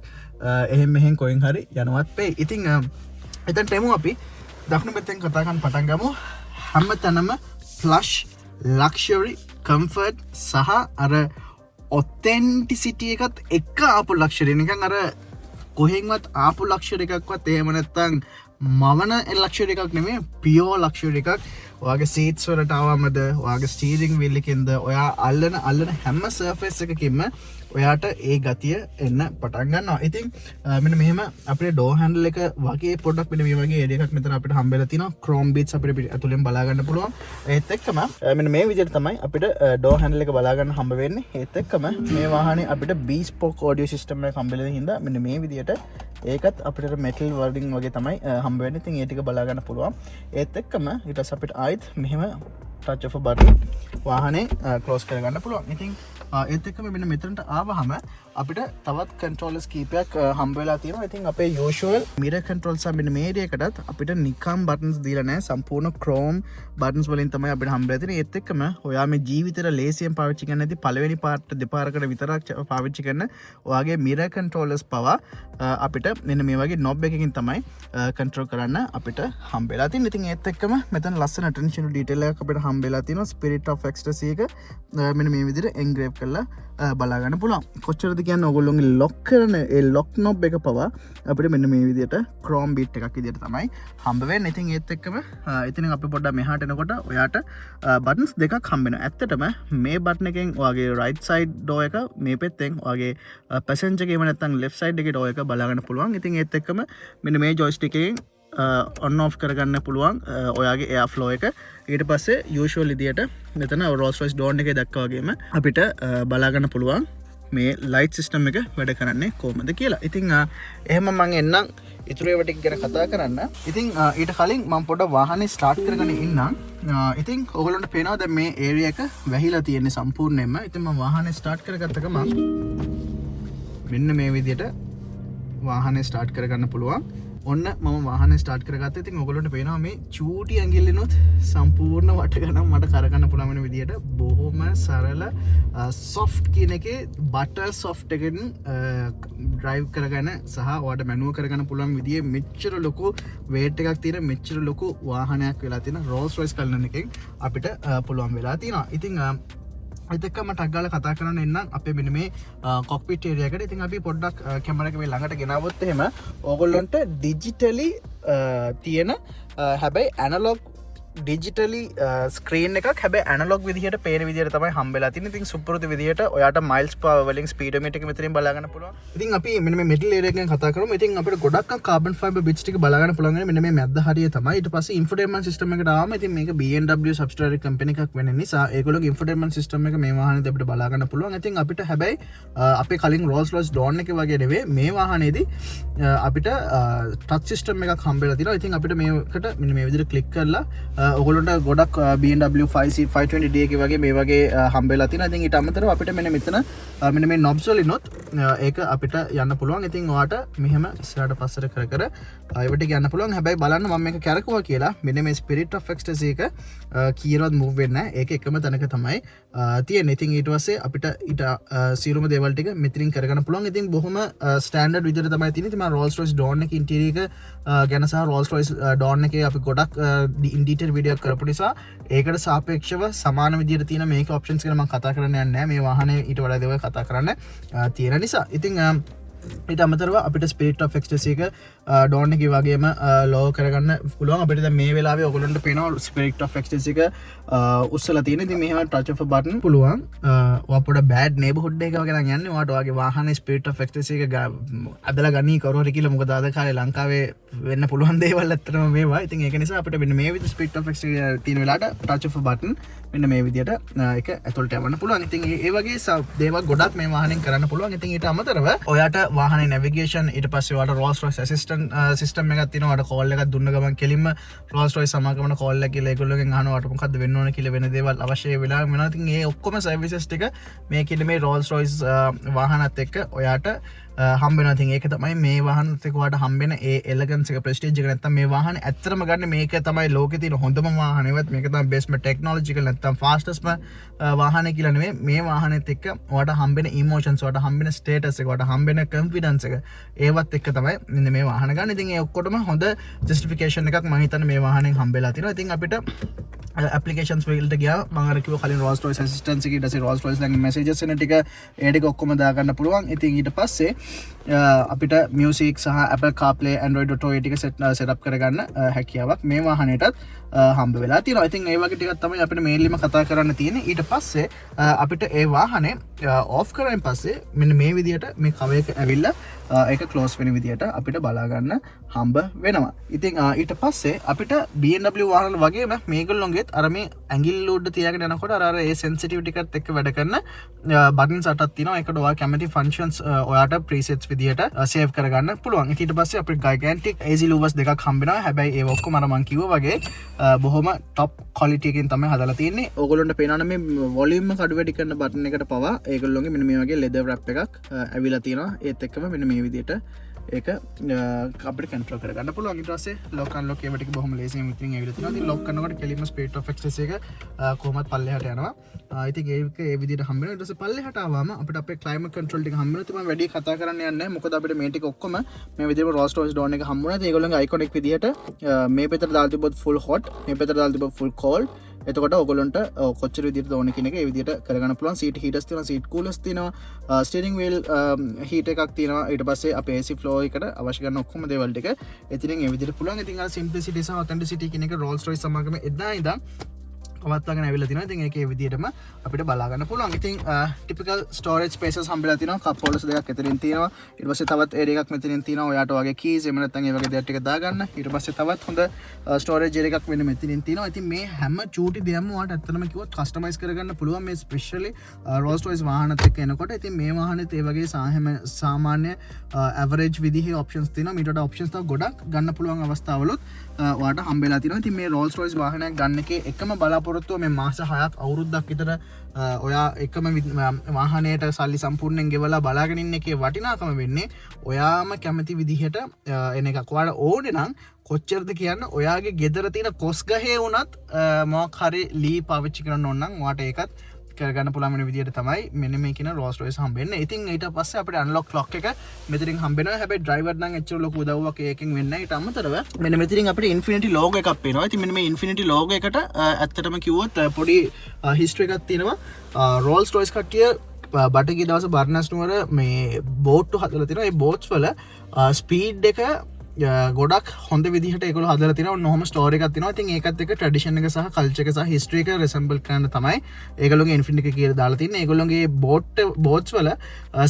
එහෙම මෙහෙන් කොහෙන් හරි යනවත් වෙයි. ඉතින් එතනට එමු අපි දකුණු පැත්තෙන් කතා කරන්න පටන් ගමු. හැමතැනම ෆ්ලෂ් ලක්ෂරි කම්ෆර්ට් සහ අර ඔතෙන්ටිසිටි එකත් එක්ක ආපු ලක්ෂරි නිකන් අර කොහෙන්වත් ආපු ලක්ෂරි එකක්වත් එහෙම නැත්තම් මවන ලක්ෂරි එකක් නෙමෙයි පියෝ ලක්ෂරි එකක්. ඔයාගේ සීට්ස් වලට ආවමද ඔයාගේ ස්ටීරින්ග් වීල් එකෙන්ද ඔයා අල්ලන හැම සර්ෆේස් එකකින්ම ඔයාට ඒ ගතිය එන්න පටන් ගන්නවා. ඉතින් මෙන්න මෙහෙම අපේ ඩෝර් හැන්ඩල් එක වගේ පොඩ්ඩක් මෙන්න මේ වගේ ඒරියා එකක් මෙතන අපිට හම්බෙලා තිනවා. ක්‍රෝම් බීට්ස් අපිට ඇතුලෙන් බලා ගන්න පුළුවන්. ඒත් එක්කම මෙන්න මේ විදිහට තමයි අපිට ඩෝර් හැන්ඩල් එක බලා ගන්න හම්බ වෙන්නේ. ඒත් එක්කම මේ වාහනේ අපිට B-Spoke audio system එක හම්බෙලා හින්දා මෙන්න මේ විදිහට ඒකත් අපිට මෙටල් වර්ඩින් වගේ තමයි හම්බ වෙන්නේ. ඉතින් ඒ ටික බලා ගන්න පුළුවන්. ඒත් එක්කම ඊට පස්සේ අපිට ආයිත් මෙහෙම ටච් ඔෆ් බටන් වාහනේ ක්ලෝස් කරගන්න පුළුවන්. ඉතින් ඒත් එක්කම මෙන්න මෙතනට ආවහම අපිට තවත් කන්ට්‍රෝලර්ස් කීපයක් හම්බ වෙලා තියෙනවා. ඉතින් අපේ යූෂුවල් මිරර් කන්ට්‍රෝල්ස් සහ මෙන්න මේ ඒරියා එකටත් අපිට නිකම් බටන්ස් දීලා නැහැ. සම්පූර්ණ ක්‍රෝම් බටන්ස් වලින් තමයි අපිට හම්බ වෙලා තියෙන්නේ. ඒත් එක්කම ඔයා මේ ජීවිතේට ලේසියෙන් පාවිච්චි කරන්න ඇති පළවෙනි පාර්ට් දෙපාරකට විතරක් පාවිච්චි කරන ඔයාගේ මිරර් කන්ට්‍රෝලර්ස් පවා අපිට මෙන්න මේ වගේ නොබ් එකකින් තමයි කන්ට්‍රෝල් කරන්න අපිට හම්බ වෙලා තියෙන්නේ. ඉතින් ඒත් එක්කම මෙතන ලස්සන attention to detail එකක් අපිට හම්බ වෙලා තියෙනවා. Spirit of Ecstasy එක මෙන්න මේ විදිහට එන්ග්‍රේව් කරලා බලා ගන්න පුළුවන්. කොච්චරද කියන්නේ ඕගොල්ලෝගේ ලොක් කරන ඒ ලොක් නොබ් එක පවා අපිට මෙන්න මේ විදිහට ක්‍රෝම් බීට් එකක් විදිහට තමයි හම්බ වෙන්නේ. ඉතින් ඒත් එක්කම ඉතින් අපි පොඩ්ඩක් මෙහාට එනකොට ඔයාට බටන්ස් දෙකක් හම්බ වෙනවා. ඇත්තටම මේ බටන් එකෙන් ඔයාගේ රයිට් සයිඩ් ඩෝර් එක මේ පැත්තෙන් ඔයාගේ පැසෙන්ජර් එකේ නැත්නම් ලෙෆ්ට් සයිඩ් එකේ ඩෝර් එක බලා ගන්න පුළුවන්. ඉතින් ඒත් එක්කම මෙන්න මේ ජොයිස්ටික් එකෙන් ඔන් ඔෆ් කරගන්න පුළුවන් ඔයාගේ එයා ෆ්ලෝ එක. ඊට පස්සේ යූෂුවල් විදියට මෙතන රෝල්ස් රොයිස් ඩෝර් එකේ දැක්කා වගේම අපිට බලා ගන්න පුළුවන් මේ ලයිට් සිස්ටම් එක වැඩ කරන්නේ කොහොමද කියලා. ඉතින් එහෙම මම එන්නම් ඉතුරු ඒවා ටික ගැන කතා කරන්න. ඉතින් ඊට කලින් මම පොඩ්ඩක් වාහනේ ස්ටාර්ට් කරගෙන ඉන්නම්. ඉතින් ඔයගොල්ලන්ට පේනවා දැන් මේ ඒරියා එක වැහිලා තියෙන්නේ සම්පූර්ණයෙන්ම. ඉතින් මම වාහනේ ස්ටාර්ට් කරගත්ත ගමන් මෙන්න මේ විදියට වාහනේ ස්ටාර්ට් කරගන්න පුළුවන්. ඔන්න මම වාහනේ ස්ටාර්ට් කරගත්තා. ඉතින් ඔයගොල්ලන්ට පේනවා මේ චූටි ඇඟිල්ලෙනුත් සම්පූර්ණ වට ගණන් මට කරගන්න පුළුවන් වෙන විදියට බොහොම සරල සොෆ්ට් කියන එකේ බටර් සොෆ්ට් එකෙන් ඩ්‍රයිව් කරගෙන සහ ඔයාලට මැනුවල් කරගන්න පුළුවන් විදියේ මෙච්චර ලොකු වේට් එකක් තියෙන මෙච්චර ලොකු වාහනයක් වෙලා තියෙන රෝල්ස් රොයිස් කලන එකෙන් අපිට පුළුවන් වෙලා තියෙනවා. ඉතින් ඒත් එක්කම ටක් ගාලා කතා කරන්න එන්නම් අපේ මෙන්න මේ කොක්පිට් ඒරියා එකට. ඉතින් අපි පොඩ්ඩක් කැමරා එක මේ ළඟට ගෙනාවොත් එහෙම ඕගොල්ලන්ට ඩිජිටලි තියෙන හැබැයි ඇනලොග් ඩිජිටලි ස්ක්‍රීන් එකක් හැබැයි ඇනලොග් විදිහට පේන විදිහට තමයි හම්බෙලා තියෙන්නේ. ඉතින් සුපුරුදු විදිහට ඔයාට මයිල්ස් පර් වලින් ස්පීඩෝමීටර් එක මෙතනින් බලා ගන්න පුළුවන්. ඉතින් අපි මෙන්න මේ මිඩල් ඒරියා එකෙන් කතා කරමු. ඉතින් අපිට ගොඩක් කාබන් ෆයිබර් බිට්ස් ටික බලා ගන්න පුළුවන් මෙන්න මේ මැද්ද හරිය තමයි. ඊට පස්සේ ඉන්ෆෝටේන්මන්ට් සිස්ටම් එකට ආවම ඉතින් මේක BMW සබ්ස්ට්‍රේට් කම්පැනි එකක් වෙන නිසා ඒගොල්ලෝගේ ඉන්ෆෝටේන්මන්ට් සිස්ටම් එක මේ වාහනේදී අපිට බලා ගන්න පුළුවන්. ඉතින් අපිට හැබැයි අපේ කලින් රෝල්ස් රොයිස් ඩෝන් එකේ වගේ නෙවෙයි මේ වාහනේදී අපිට ටච් සිස්ටම් එකක් හම්බෙලා තියෙනවා. ඉතින් අපිට මේකට මෙන්න මේ විදිහට ක්ලික් කරලා ඔයගොල්ලන්ට ගොඩක් BMW 5 seat 520D එක වගේ මේ වගේ හම්බෙලා තියෙනවා. ඉතින් ඊට අමතරව අපිට මෙන්න මෙතන මෙන්න මේ knobs වලිනුත් ඒක අපිට යන්න පුළුවන්. ඉතින් ඔයාට මෙහෙම ඉස්සරහට පස්සට කර කර ඒවට යන්න පුළුවන්. හැබැයි බලන්න මම මේක කැරකුවා කියලා මෙන්න මේ Spirit of Ecstasy එක කීරවත් move වෙන්නේ නැහැ. ඒක එකම තැනක තමයි තියෙන්නේ. ඉතින් ඊට පස්සේ අපිට ඊට සියලුම දේවල් ටික මෙතනින් කරගන්න පුළුවන්. ඉතින් බොහොම ස්ටෑන්ඩඩ් විදිහට තමයි තියෙන්නේ. ඉතින් මම Rolls Royce Dawn එකේ ඉන්ටීරියර් එක ගැන සහ Rolls Royce Dawn එකේ අපි ගොඩක් in detail වීඩියෝ කරපු නිසා ඒකට සාපේක්ෂව සමාන විදිහට තියෙන මේක ඔප්ෂන්ස් ගැන මම කතා කරන්න යන්නේ නැහැ. මේ වාහනේ ඊට වඩා දේවල් කතා කරන්න තියෙන නිසා. ඉතින් ඊට අමතරව අපිට Spirit of Ecstasy එක Dawn එකේ වගේම ලෝ කරගන්න පුළුවන්. අපිට දැන් මේ වෙලාවේ ඔයගොල්ලන්ට පේනවා Spirit of Ecstasy එක උස්සලා තියෙන. ඉතින් මෙහෙම touch of a button පුළුවන්. ඔයාට bad neighborhood එක වගේ නම් යන්නේ. ඔයාට ඔයාගේ වාහනේ Spirit of Ecstasy එක අදලා ගනී කරුවර කියලා. මොකද අද කාලේ ලංකාවේ වෙන්න පුළුවන් දේවල් ඇත්තටම මේවා. ඉතින් ඒක නිසා අපිට මෙන්න මේ විදිහට Spirit of Ecstasy තියෙන වෙලාවට touch of a button මෙන්න මේ විදිහට ඒක ඇතුළට යවන්න පුළුවන්. ඉතින් ඒ වගේ දේවල් ගොඩක් මේ වාහනෙන් කරන්න පුළුවන්. ඉතින් ඊට අමතරව ඔයාට වාහනේ navigation ඊට පස්සේ ඔයාට Rolls Royce assistant system එකක් තියෙනවා. ඔයාට call එකක් දුන්න ගමන් කෙලින්ම Rolls Royce සමාගමන call එක කියලා ඒගොල්ලෝගෙන් අහනවා ඔයාට මොකද්ද වෙන්න ඕන කියලා වෙන දේවල් අවශ්‍ය වෙලාවෙ වෙනවා. ඉතින් මේ ඔක්කොම services ටික මේ කිලි මේ Rolls Royce වාහනත් එක්ක ඔයාට හම්බෙනවා. ඉතින් ඒක තමයි මේ වාහනත් එක්ක ඔයාට හම්බෙන ඒ elegance එක prestige එක. නැත්තම් මේ වාහනේ ඇත්තටම ගන්න මේක තමයි ලෝකේ තියෙන හොඳම වාහනේවත් මේක තමයි bestම technological නැත්තම් fastestම වාහනේ කියලා නෙමෙයි. මේ වාහනේත් එක්ක ඔයාට හම්බෙන emotions ඔයාට හම්බෙන status එක ඔයාට හම්බෙන confidence එක ඒවත් එක්ක තමයි මෙන්න මේ වාහන ගන්න. ඉතින් ඒ ඔක්කොටම හොඳ justification එකක් මම හිතන්නේ මේ වාහනෙන් හම්බෙලා තියෙනවා. ඉතින් අපිට applications වලට ගියා මම අර කිව්ව කලින් Rolls Royce assistance එකේ ඊට පස්සේ Rolls Royce ළඟ messages එන ටික ඒ ටික ඔක්කොම දාගන්න පුළුවන්. ඉතින් ඊට පස්සේ අපිට music සහ Apple CarPlay Android Auto ඒ ටික set up කරගන්න හැකියාවක් මේ වාහනේටත් හම්බ වෙලා තියෙනවා. ඉතින් ඒ වගේ ටිකක් තමයි අපිට මේන්ලිම කතා කරන්න තියෙන්නේ. ඊට පස්සේ අපිට ඒ වාහනේ off කරායින් පස්සේ මෙන්න මේ විදිහට මේ cover එක ඇවිල්ලා ඒක close වෙන විදිහට අපිට බලා ගන්න හම්බ වෙනවා. ඉතින් ඊට පස්සේ අපිට BMW වාහන වගේම මේගොල්ලොන්ගෙත් අර මේ ඇඟිල්ල උඩ තියාගෙන යනකොට අර ඒ sensitivity එකත් එක්ක වැඩ කරන buttons අටක් තියෙනවා. ඒකට ඔයා කැමති functions ඔයාට presets විදිහට save කරගන්න පුළුවන්. ඊට පස්සේ අපිට gigantic AC louvers දෙකක් හම්බ වෙනවා. හැබැයි ඒ ඔක්කොම අර මම කිව්වා වගේ බොහොම top quality එකකින් තමයි හදලා තියෙන්නේ. ඕගොල්ලන්ට පේනවනේ මේ volume එක අඩු වැඩි කරන button එකට පවා ඒගොල්ලෝගේ මෙන්න මේ වගේ leather wrap එකක් ඇවිල්ලා තියෙනවා. ඒත් එක්කම මෙන්න මේ විදිහට ඒක අපිට control කරගන්න පුළුවන්. ඊට පස්සේ lock unlock ඒවා ටික බොහොම ලේසියෙන් මෙතනින් ඇවිල්ලා තියෙනවා. ඉතින් lock කරනකොට කෙලින්ම Spirit of Ecstasy එක කොහොමත් පල්ලෙහාට යනවා. ඉතින් ඒක ඒ විදිහට හම්බ වෙනවා. ඊට පස්සේ පල්ලෙහාට ආවම අපිට අපේ climate control ටික හම්බ වෙනවා. ඉතින් මම වැඩි කතා කරන්න යන්නේ නැහැ. මොකද අපිට මේ ටික ඔක්කොම මේ විදිහට Rolls Royce Dawn එක හම්බ වුණා. ඉතින් ඒගොල්ලන්ගේ iconic විදිහට මේ පැත්තට දාලා තිබ්බොත් full hot, මේ පැත්තට දාලා තිබ්බොත් full cold. එතකොට ඔයගොල්ලන්ට කොච්චර විදිහට ඕන කියන එක ඒ විදිහට කරගන්න පුළුවන්. seat heaters තියෙනවා, seat coolers තියෙනවා, steering wheel heat එකක් තියෙනවා. ඊට පස්සේ අපේ AC flow එකට අවශ්‍ය කරන ඔක්කොම දේවල් ටික එතනින් ඒ විදිහට පුළුවන්. ඉතින් අර simplicity සහ authenticity කියන එක Rolls Royce සමාගම එදා ඉඳන් පවත්වාගෙන ඇවිල්ලා තිනවා. ඉතින් ඒකේ විදිහටම අපිට බලා ගන්න පුළුවන්. ඉතින් typical storage spaces හම්බෙලා තිනවා. cup holders දෙකක් එතනින් තියෙනවා. ඊට පස්සේ තවත් area එකක් මෙතනින් තියෙනවා. ඔයාට ඔයගේ keys එහෙම නැත්නම් ඒ වගේ දේවල් ටික දාගන්න. ඊට පස්සේ තවත් හොඳ storage area එකක් වෙන මෙතනින් තියෙනවා. ඉතින් මේ හැම චූටි දෙයක්ම ඔයාට ඇත්තටම කිව්වොත් customize කරගන්න පුළුවන්. මේ specially Rolls Royce වාහනත් එක්ක එනකොට. ඉතින් මේ වාහනේත් ඒ වගේ සාමාන්‍ය average විදිහේ options තියෙනවා. මීට වඩා options තව ගොඩක් ගන්න පුළුවන් අවස්ථාවලුත් ඔයාට හම්බෙලා තියෙනවා. ඉතින් මේ Rolls Royce වාහනයක් ගන්න එකේ එකම බලාපොරොත්තුව මේ මාස 6ක් අවුරුද්දක් විතර ඔයා එකම වාහනයට සල්ලි සම්පූර්ණයෙන් ගෙවලා බලාගෙන ඉන්න එකේ වටිනාකම වෙන්නේ ඔයාම කැමති විදිහට එන එකක්. ඔයාලා ඕනේ නම් කොච්චරද කියන්න ඔයාගේ ගෙදර තියෙන කොස් ගහේ වුණත් මොකක් හරි ලී පාවිච්චි කරන්න ඕන නම් ඔයාට ඒකත් කරගන්න පුළුවන් වෙන විදිහට තමයි මෙන්න මේ කියන Rolls Royce හම්බෙන්නේ. ඉතින් ඊට පස්සේ අපිට unlock lock එක මෙතනින් හම්බෙනවා. හැබැයි driver නම් එච්චර ලොකු උදව්වක් ඒකෙන් වෙන්නේ නැහැ. ඊට අමතරව මෙන්න මෙතනින් අපිට Infinity logo එකක් පේනවා. ඉතින් මෙන්න මේ Infinity logo එකට ඇත්තටම කිව්වොත් පොඩි history එකක් තියෙනවා. Rolls Royce කට්ටිය බටගේ දවස බර්නස් නුවර මේ බෝට්ටු හදලා තියෙනවා. ඒ බෝට්ස් වල ස්පීඩ් එක ගොඩක් හොඳ විදිහට ඒගොල්ලෝ හදලා තිනවා. ඔන්නෝම ස්ටෝරි එකක් තිනවා. ඉතින් ඒකත් එක්ක ට්‍රැඩිෂන් එක සහ කල්චර් එක සහ හිස්ටරි එක රිසෙම්බල් කරන්න තමයි ඒගොල්ලෝගේ ඉන්ෆිනිටි එක කියලා දාලා තින්නේ. ඒගොල්ලෝගේ බෝට්ස් වල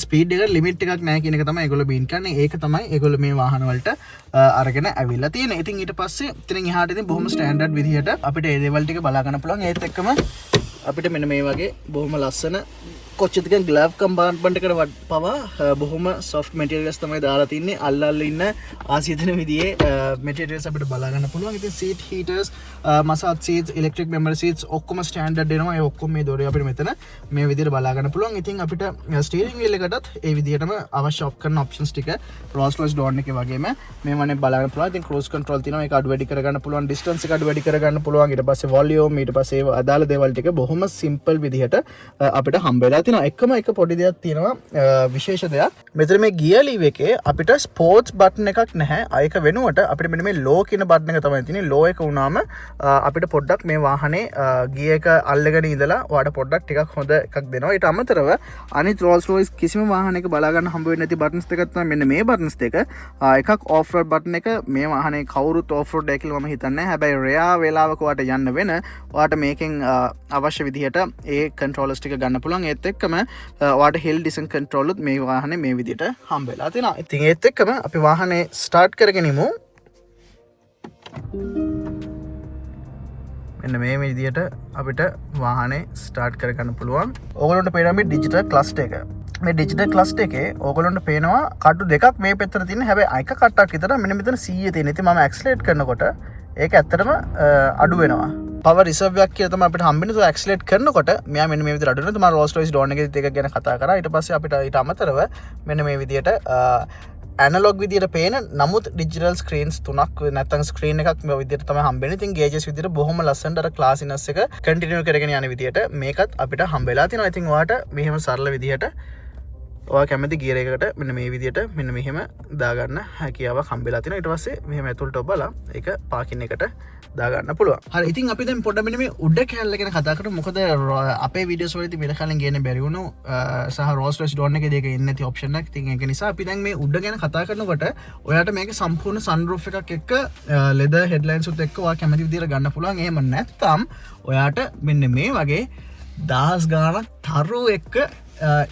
ස්පීඩ් එක ලිමිට් එකක් නැහැ කියන එක තමයි ඒගොල්ලෝ බීන් කරන්නේ. ඒක තමයි ඒගොල්ලෝ මේ වාහන වලට අරගෙන ඇවිල්ලා තියෙන්නේ. ඉතින් ඊට පස්සේ ඉතින් එහාට ඉතින් බොහොම ස්ටෑන්ඩඩ් විදිහට අපිට ඒ දේවල් ටික බලා ගන්න පුළුවන්. ඒත් එක්කම අපිට මෙන්න මේ වගේ බොහොම ලස්සන කොච්චතික ග්ලව් කම්පාර්ට්මන්ට් එකට පවා බොහොම සොෆ්ට් මැටීරියල්ස් තමයි දාලා තින්නේ. අල්ලල්ල ඉන්න ආසිතන විදිහේ මැටීරියල්ස් අපිට බලා ගන්න පුළුවන්. ඉතින් seat heaters, massage seats, electric memory seats ඔක්කොම ස්ටෑන්ඩඩ් එනවා. ඒ ඔක්කොම මේ දොරේ අපිට මෙතන මේ විදිහට බලා ගන්න පුළුවන්. ඉතින් අපිට ස්ටීරින්ග් වීල් එකටත් ඒ විදිහටම අවශ්‍ය කරන ඔප්ෂන්ස් ටික Rolls-Royce Dawn එකේ වගේම මේවනේ බලා ගන්න පුළුවන්. ඉතින් ක්‍රූස් කන්ට්‍රෝල් තියෙනවා. ඒක අඩු වැඩි කර ගන්න පුළුවන්. ඩිස්ටන්ස් එක අඩු වැඩි කර ගන්න පුළුවන්. ඊට පස්සේ වොලියුම්, ඊට පස්සේ අදාළ දේවල් ටික බොහොම සිම්පල් විදිහට අපිට හම්බ වෙලා තිනවා. එකම එක පොඩි දෙයක් තියෙනවා, විශේෂ දෙයක්. මෙතන මේ ගියර් ලීව් එකේ අපිට ස්පෝර්ට්ස් බටන් එකක් නැහැ. ඒක වෙනුවට අපිට මෙන්න මේ ලෝ කියන බටන් එක තමයි තියෙන්නේ. ලෝ එක වුණාම අපිට පොඩ්ඩක් මේ වාහනේ ගියර් එක අල්ලගෙන ඉඳලා ඔයාලට පොඩ්ඩක් ටිකක් හොඳ එකක් දෙනවා. ඊට අමතරව අනිත් Rolls-Royce කිසිම වාහනයක බලා ගන්න හම්බ වෙන්නේ නැති බටන්ස් දෙකක් තමයි මෙන්න මේ බටන්ස් දෙක. එකක් ඕෆ් රෝඩ් බටන් එක. මේ වාහනේ කවුරුත් ඕෆ් රෝඩ් එක කියලා මම හිතන්නේ නැහැ. හැබැයි රෙයා වෙලාවක ඔයාලට යන්න වෙන ඔයාලට මේකෙන් අවශ්‍ය විදිහට ඒ කන්ට්‍රෝලර්ස් ටික ගන්න පුළුවන්. ඒත් එක්කම ඔයාලට හිල් ඩිසන් කන්ට්‍රෝල් උත් මේ වාහනේ මේ විදිහට හම්බ වෙලා තියෙනවා. ඉතින් ඒත් එක්කම අපි වාහනේ ස්ටාර්ට් කරගෙන ඉමු. මෙන්න මේ විදිහට අපිට වාහනේ ස්ටාර්ට් කරගන්න පුළුවන්. ඕගොල්ලන්ට පේනවා මේ ඩිජිටල් ක්ලස්ටර් එක. මේ ඩිජිටල් ක්ලස්ටර් එකේ ඕගොල්ලන්ට පේනවා කටු දෙකක් මේ පැත්තට තියෙන. හැබැයි එක කට්ටක් විතර මෙන්න මෙතන 100 තියෙන. ඉතින් මම ඇක්සලරේට් කරනකොට ඒක ඇත්තටම අඩු වෙනවා. පවර් රිසර්ව් එකක් කියලා තමයි අපිට හම්බෙන්නේ. ඒක ඇක්සලරේට් කරනකොට මෙයා මෙන්න මේ විදිහට අඩු වෙනවා. තමයි Rolls-Royce Dawn එකේදීත් ඒක ගැන කතා කරා. ඊට පස්සේ අපිට ඊට අමතරව මෙන්න මේ විදිහට ඇනලොග් විදිහට පේන නමුත් ඩිජිටල් ස්ක්‍රීන්ස් තුනක් නැත්නම් ස්ක්‍රීන් එකක් මේ විදිහට තමයි හම්බෙන්නේ. ඉතින් ගේජස් විදිහට බොහොම ලස්සනට අර ක්ලාසිනස් එක කන්ටිනියු කරගෙන යන විදිහට මේකත් අපිට හම්බෙලා තිනවා. ඉතින් ඔයාලට මෙහෙම සරල විදිහට ඔයා කැමති ගියර් එකකට මෙන්න මේ විදිහට මෙන්න මෙහෙම දාගන්න හැකියාවක් හම්බෙලා තිනවා. ඊට පස්සේ මෙහෙම ඇතුළට ඔබලා ඒක පාකින් එකට දාගන්න පුළුවන්. හරි, ඉතින් අපි දැන් පොඩ්ඩක් මෙන්න මේ උඩ කැලල ගැන කතා කරමු. මොකද අපේ වීඩියෝස් වලදී මෙන්න කලින් ගේන්න බැරි වුණු සහ Rolls-Royce Dawn එකේ දෙක ඉන්නේ නැති ඔප්ෂන් එකක්. ඉතින් ඒක නිසා අපි දැන් මේ උඩ ගැන කතා කරනකොට ඔයාලට මේකේ සම්පූර්ණ sunroof එකක් එක්ක leather headlines උත් එක්ක ඔයා කැමති විදිහට ගන්න පුළුවන්. එහෙම නැත්නම් ඔයාට මෙන්න මේ වගේ දහස් ගාණක් තරු එක්ක